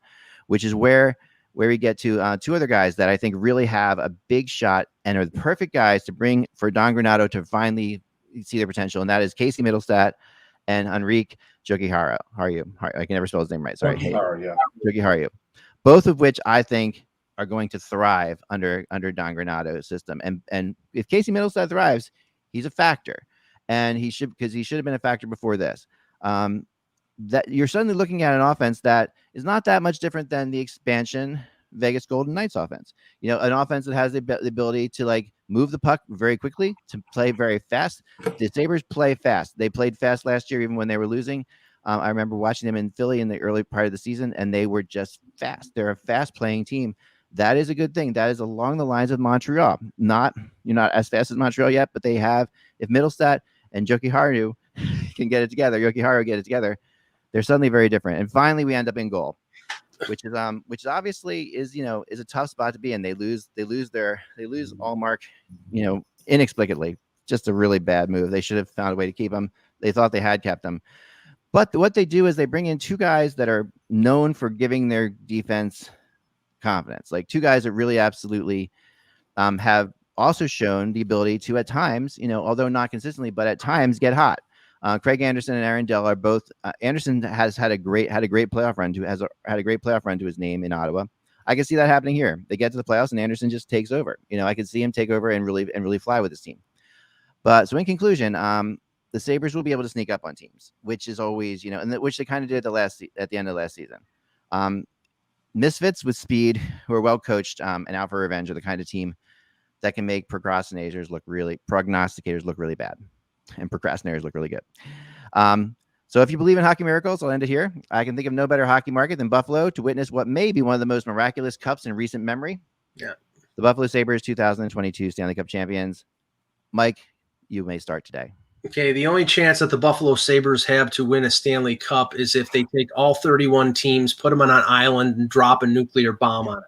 which is where we get to two other guys that I think really have a big shot and are the perfect guys to bring for Don Granato to finally see their potential. And that is Casey Middlestat and Henrique Jokiharju. I can never spell his name right. Sorry. Jokiharju. Both of which I think are going to thrive under Don Granato's system. And if Casey Middlestat thrives, he's a factor. And he should have been a factor before this. That you're suddenly looking at an offense that is not that much different than the expansion Vegas Golden Knights offense. An offense that has the ability to like move the puck very quickly, to play very fast. The Sabres play fast. They played fast last year, even when they were losing. I remember watching them in Philly in the early part of the season, and they were just fast. They're a fast playing team. That is a good thing. That is along the lines of Montreal. You're not as fast as Montreal yet, but they have, if Middlestat and Jokiharju can get it together, they're suddenly very different. And finally, we end up in goal, which obviously is a tough spot to be in. They lose Allmark, inexplicably. Just a really bad move. They should have found a way to keep him. They thought they had kept him. But what they do is they bring in two guys that are known for giving their defense confidence, like two guys that really absolutely have also shown the ability to at times, although not consistently, but at times get hot. Craig Anderson and Aaron Dell are both. Anderson has had a great playoff run to his name in Ottawa. I can see that happening here. They get to the playoffs and Anderson just takes over. I could see him take over and really fly with his team. But so in conclusion, the Sabres will be able to sneak up on teams, which is always, which they kind of did at the end of last season. Misfits with speed who are well coached and out for revenge are the kind of team that can make prognosticators look really bad, and procrastinators look really good. So if you believe in hockey miracles, I'll end it here. I can think of no better hockey market than Buffalo to witness what may be one of the most miraculous cups in recent memory. Yeah. The Buffalo Sabres 2022 Stanley Cup champions. Mike, you may start today. Okay, the only chance that the Buffalo Sabres have to win a Stanley Cup is if they take all 31 teams, put them on an island, and drop a nuclear bomb on it.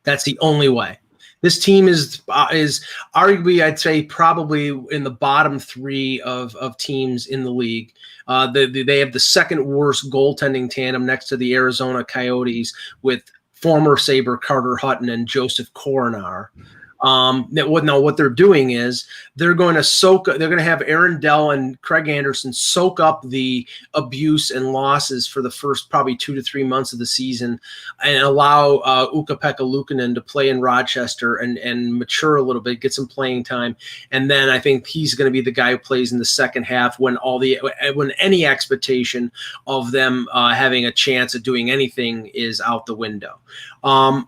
That's the only way. This team is arguably, I'd say, probably in the bottom three of teams in the league. They have the second worst goaltending tandem next to the Arizona Coyotes with former Sabre Carter Hutton and Joseph Coronar. What they're doing is they're going to have Aaron Dell and Craig Anderson soak up the abuse and losses for the first probably 2 to 3 months of the season and allow Ukko-Pekka Luukkonen to play in Rochester and mature a little bit, get some playing time. And then I think he's going to be the guy who plays in the second half when any expectation of them having a chance of doing anything is out the window. I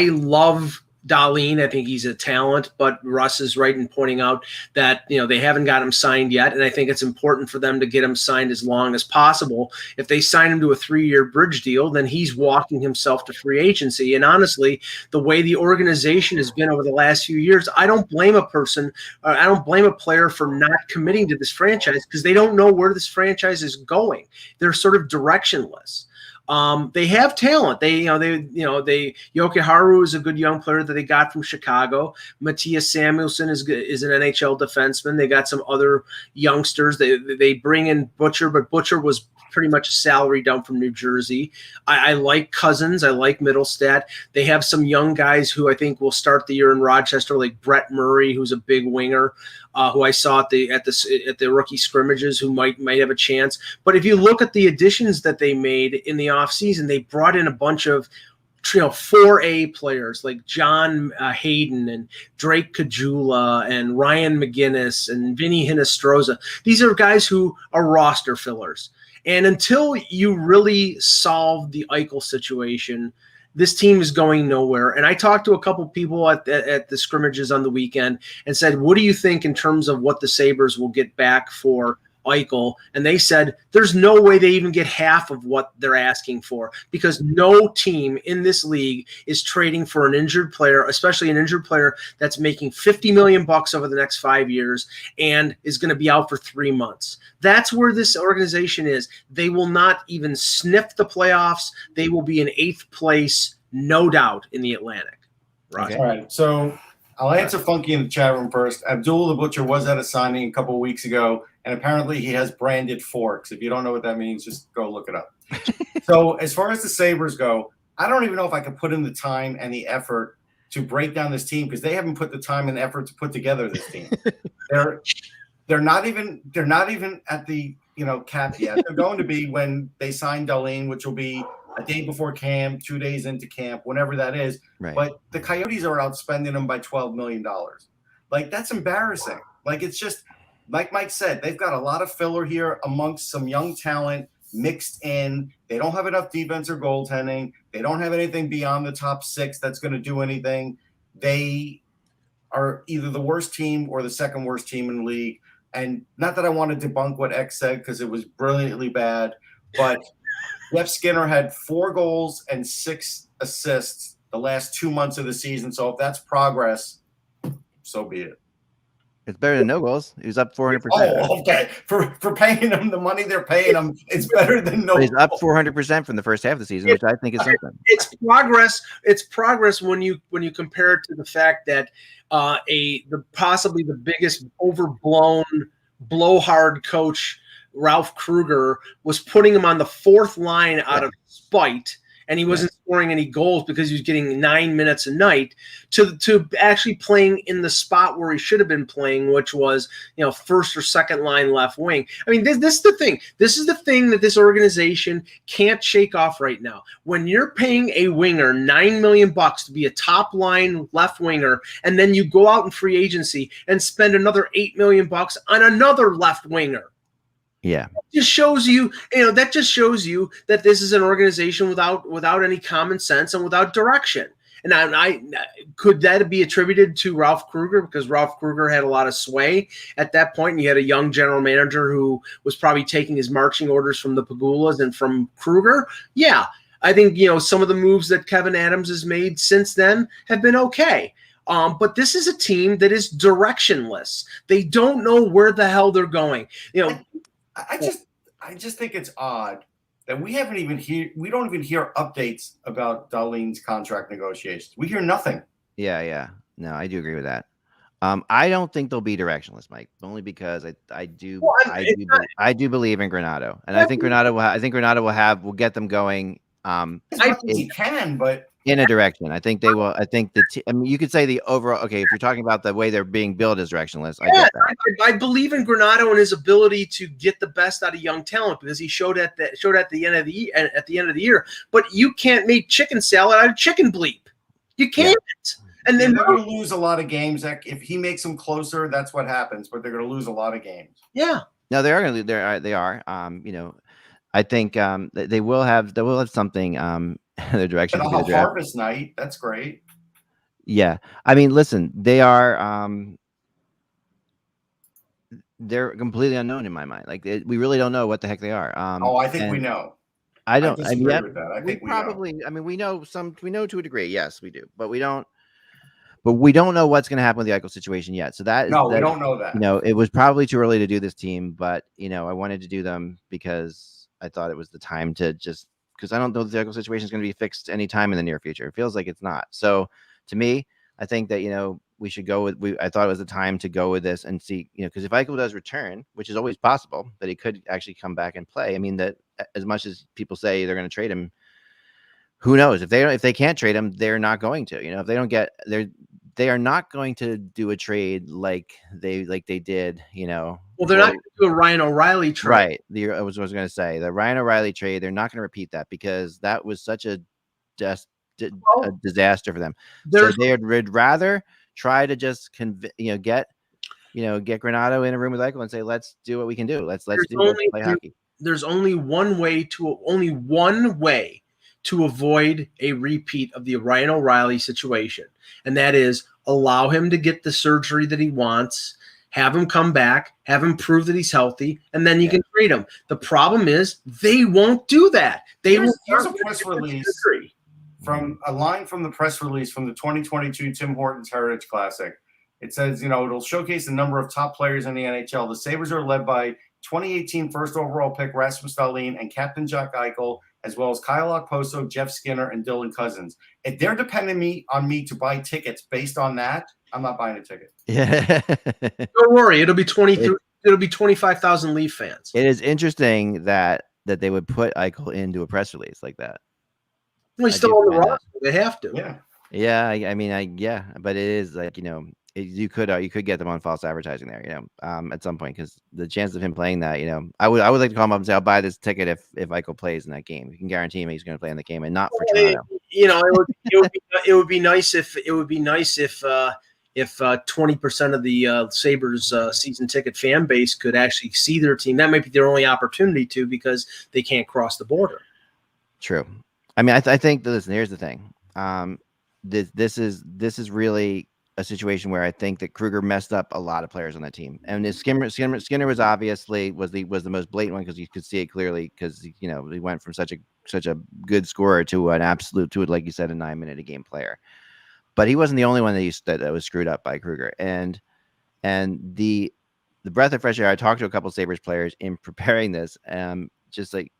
love Dahlin. I think he's a talent, but Russ is right in pointing out that, they haven't got him signed yet. And I think it's important for them to get him signed as long as possible. If they sign him to a 3-year bridge deal, then he's walking himself to free agency. And honestly, the way the organization has been over the last few years, I don't blame a player for not committing to this franchise because they don't know where this franchise is going. They're sort of directionless. They have talent. Jokiharju is a good young player that they got from Chicago. Matthias Samuelsson is an NHL defenseman. They got some other youngsters. They bring in Butcher, but Butcher was pretty much a salary dump from New Jersey. I like Cousins. I like Middlestat. They have some young guys who I think will start the year in Rochester, like Brett Murray, who's a big winger, who I saw at the rookie scrimmages, who might have a chance. But if you look at the additions that they made in the offseason, they brought in a bunch of 4A players like John Hayden and Drake Kajula and Ryan McGinnis and Vinny Hinostroza. These are guys who are roster fillers. And until you really solve the Eichel situation, this team is going nowhere. And I talked to a couple people at the scrimmages on the weekend and said, what do you think in terms of what the Sabres will get back for Eichel, and they said there's no way they even get half of what they're asking for, because no team in this league is trading for an injured player, especially an injured player that's making $50 million over the next 5 years and is going to be out for 3 months. That's where this organization is. They will not even sniff the playoffs. They will be in 8th place, no doubt, in the Atlantic. Right. Okay. All right. So I'll answer Funky in the chat room first. Abdul the Butcher was at a signing a couple of weeks ago, and apparently he has branded forks. If you don't know what that means, just go look it up. So as far as the Sabres go, I don't even know if I could put in the time and the effort to break down this team, because they haven't put the time and effort to put together this team. They're not even at the cap yet. They're going to be when they sign Darlene, which will be a day before camp, 2 days into camp, whenever that is. Right. But the Coyotes are outspending them by $12 million. Like, that's embarrassing. Like, it's just, like Mike said, they've got a lot of filler here amongst some young talent mixed in. They don't have enough defense or goaltending. They don't have anything beyond the top 6 that's going to do anything. They are either the worst team or the second worst team in the league. And not that I want to debunk what X said, because it was brilliantly bad, but Jeff Skinner had 4 goals and 6 assists the last 2 months of the season. So if that's progress, so be it. It's better than no goals. He was up 400%. Oh, okay. For paying them the money they're paying him, it's better than no. He's up 400% from the first half of the season, which I think is something. It's progress. It's progress when you compare it to the fact that possibly the biggest overblown blowhard coach, Ralph Kruger, was putting him on the 4th line out of spite, and he wasn't scoring any goals because he was getting 9 minutes a night, to actually playing in the spot where he should have been playing, which was, first or second line left wing. I mean, this is the thing. This is the thing that this organization can't shake off right now. When you're paying a winger $9 million to be a top line left winger, and then you go out in free agency and spend another $8 million on another left winger. Yeah, that just shows you that this is an organization without any common sense and without direction. And I could that be attributed to Ralph Kruger, because Ralph Kruger had a lot of sway at that point, and you had a young general manager who was probably taking his marching orders from the Pagulas and from Kruger. Yeah, I think some of the moves that Kevin Adams has made since then have been okay. But this is a team that is directionless. They don't know where the hell they're going. I just think it's odd that we don't even hear updates about Darlene's contract negotiations. We hear nothing. Yeah. No, I do agree with that. I don't think they'll be directionless, Mike, only because I do believe in Granato, and I think Granato will get them going. He can, but in a direction. I think they will. I think you could say the overall. Okay, if you're talking about the way they're being built as directionless, I get that. I believe in Granato and his ability to get the best out of young talent, because he showed at the end of the year. But you can't make chicken salad out of chicken bleep. You can't. Yeah. And then they're going to lose a lot of games. If he makes them closer, that's what happens. But they're going to lose a lot of games. Yeah. No, they are going to. They are. I think they will have something. Their direction. And a harvest night. That's great. Yeah, I mean, listen, they are. They're completely unknown in my mind. Like we really don't know what the heck they are. I think we know. I don't. I disagree with that. I think we probably. Know. I mean, we know some. We know to a degree. Yes, we do, but we don't. But we don't know what's going to happen with the Eichel situation yet. So we don't know that. It was probably too early to do this team, but I wanted to do them because I thought it was the time to just. Because I don't know the Eichel situation is going to be fixed anytime in the near future. It feels like it's not. So to me, I think that, we should go with, I thought it was the time to go with this and see, because if Eichel does return, which is always possible, that he could actually come back and play. I mean, that as much as people say they're going to trade him, who knows? If they can't trade him, they're not going to, if they don't get they are not going to do a trade like they did, Well, they're not going to do a Ryan O'Reilly trade. Right. I was going to say the Ryan O'Reilly trade. They're not going to repeat that because that was such a disaster for them. So they'd rather try to just get Granato in a room with Eichel and say, let's do what we can do. Let's play hockey. There's only one way to avoid a repeat of the Ryan O'Reilly situation, and that is allow him to get the surgery that he wants, have him come back, have him prove that he's healthy, and then you can trade him. The problem is they won't do that. Here's a press release from a line from the press release from the 2022 Tim Hortons Heritage Classic. It says, it'll showcase the number of top players in the NHL. The Sabres are led by 2018 first overall pick Rasmus Dahlin and Captain Jack Eichel, as well as Kyle Okposo, Jeff Skinner, and Dylan Cousins. If they're depending on me to buy tickets based on that, I'm not buying a ticket. Yeah. Don't worry, it'll be 25,000 Leaf fans. It is interesting that they would put Eichel into a press release like that. Well, he's still on the roster. They have to. Yeah. Yeah, I mean, but it is like, you could get them on false advertising there, at some point, because the chance of him playing that, I would like to call him up and say, I'll buy this ticket if Eichel plays in that game. You can guarantee me he's going to play in the game and not for Toronto. It would be nice if 20% of the Sabres season ticket fan base could actually see their team. That might be their only opportunity to, because they can't cross the border. True. I mean, I think that, listen, here's the thing. This is really a situation where I think that Kruger messed up a lot of players on that team, and Skinner was obviously was the most blatant one, because you could see it clearly, because he went from such a good scorer to an absolute, like you said, a 9-minute a game player. But he wasn't the only one that was screwed up by Kruger, and the breath of fresh air. I talked to a couple of Sabres players in preparing this, just like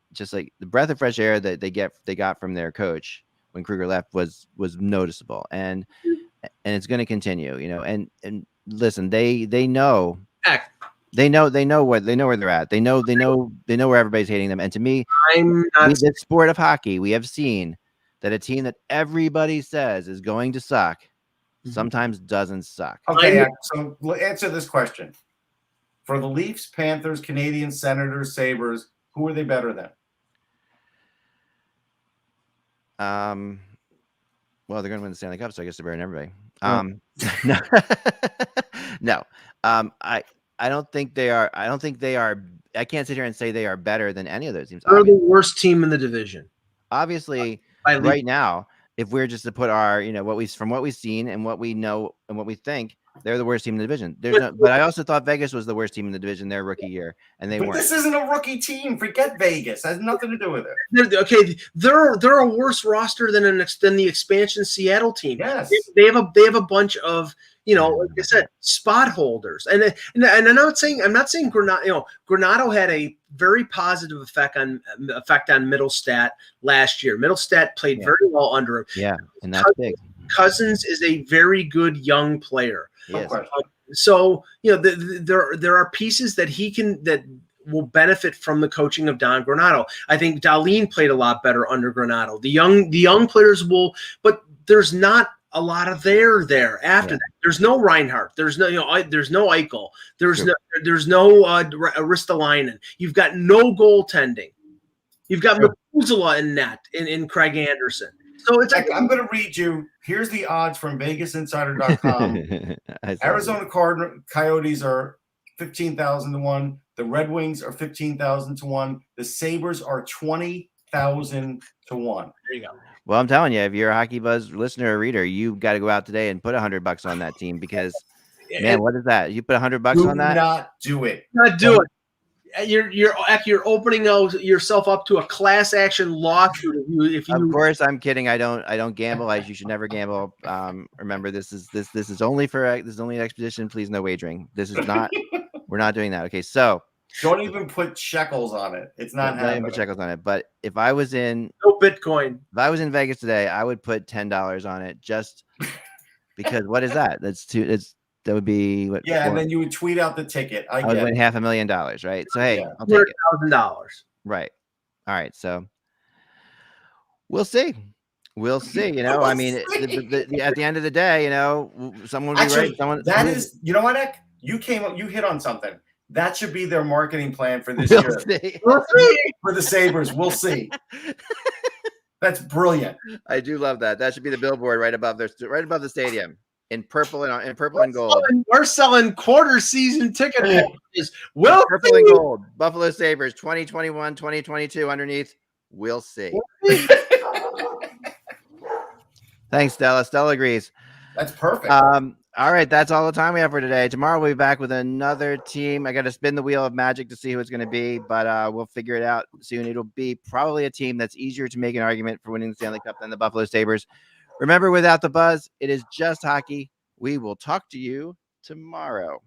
the breath of fresh air that they got from their coach when Kruger left was noticeable, and it's going to continue, and listen, they know where they're at. They know where everybody's hating them. And to me, in this sport of hockey, we have seen that a team that everybody says is going to suck sometimes doesn't suck. Okay, so answer this question. For the Leafs, Panthers, Canadiens, Senators, Sabres, who are they better than? Well, they're going to win the Stanley Cup, so I guess they're better than everybody. No. I don't think they are. I can't sit here and say they are better than any of those teams. They're the worst team in the division. Obviously, right now, if we're just to put our, from what we've seen and what we know and what we think, they're the worst team in the division. But I also thought Vegas was the worst team in the division their rookie year, and they weren't. This isn't a rookie team. Forget Vegas. It has nothing to do with it. They're a worse roster than the expansion Seattle team. Yes, they have a bunch of, like I said, spot holders, and I'm not saying Granato had a very positive effect on Middlestat last year. Middlestat played very well under him. Yeah, and that's big. Cousins is a very good young player. Yes. So there are pieces that will benefit from the coaching of Don Granato. I think Dahlin played a lot better under Granato. The young players will, but there's not a lot of there after that. There's no Reinhardt. There's no there's no Eichel. There's no Ristolainen. You've got no goaltending. You've got Methuselah in net in Craig Anderson. So it's I'm going to read you. Here's the odds from VegasInsider.com. Arizona Coyotes are 15,000 to 1. The Red Wings are 15,000 to 1. The Sabres are 20,000 to 1. There you go. Well, I'm telling you, if you're a Hockey Buzz listener or reader, you got to go out today and put $100 on that team, because man, what is that? You put $100 on that? Do not do it. Not do it. You're opening yourself up to a class action lawsuit. If you Of course, I'm kidding. I don't gamble. You should never gamble. Remember, this is only an expedition. Please, no wagering. This is not. We're not doing that. Okay, so don't even put shekels on it. It's not happening. Don't even put shekels on it. But if I was in Bitcoin, if I was in Vegas today, I would put $10 on it, just because. What is that? That would be what? Yeah, and then you would tweet out the ticket. I would win $500,000, right? So hey, I'll take it. $100,000. Right. All right. So we'll see. I mean, at the end of the day, someone will be right. Someone what, Ek? You hit on something. That should be their marketing plan for this year. We'll see. For the Sabres. We'll see. That's brilliant. I do love that. That should be the billboard right above the stadium. In purple and gold. We're selling quarter season ticket packages. Purple and gold. Buffalo Sabres 2021, 2022 underneath. We'll see. Thanks, Stella. Stella agrees. That's perfect. All All right, that's all the time we have for today. Tomorrow we'll be back with another team. I got to spin the wheel of magic to see who it's going to be, but we'll figure it out soon. It'll be probably a team that's easier to make an argument for winning the Stanley Cup than the Buffalo Sabres. Remember, without the buzz, it is just hockey. We will talk to you tomorrow.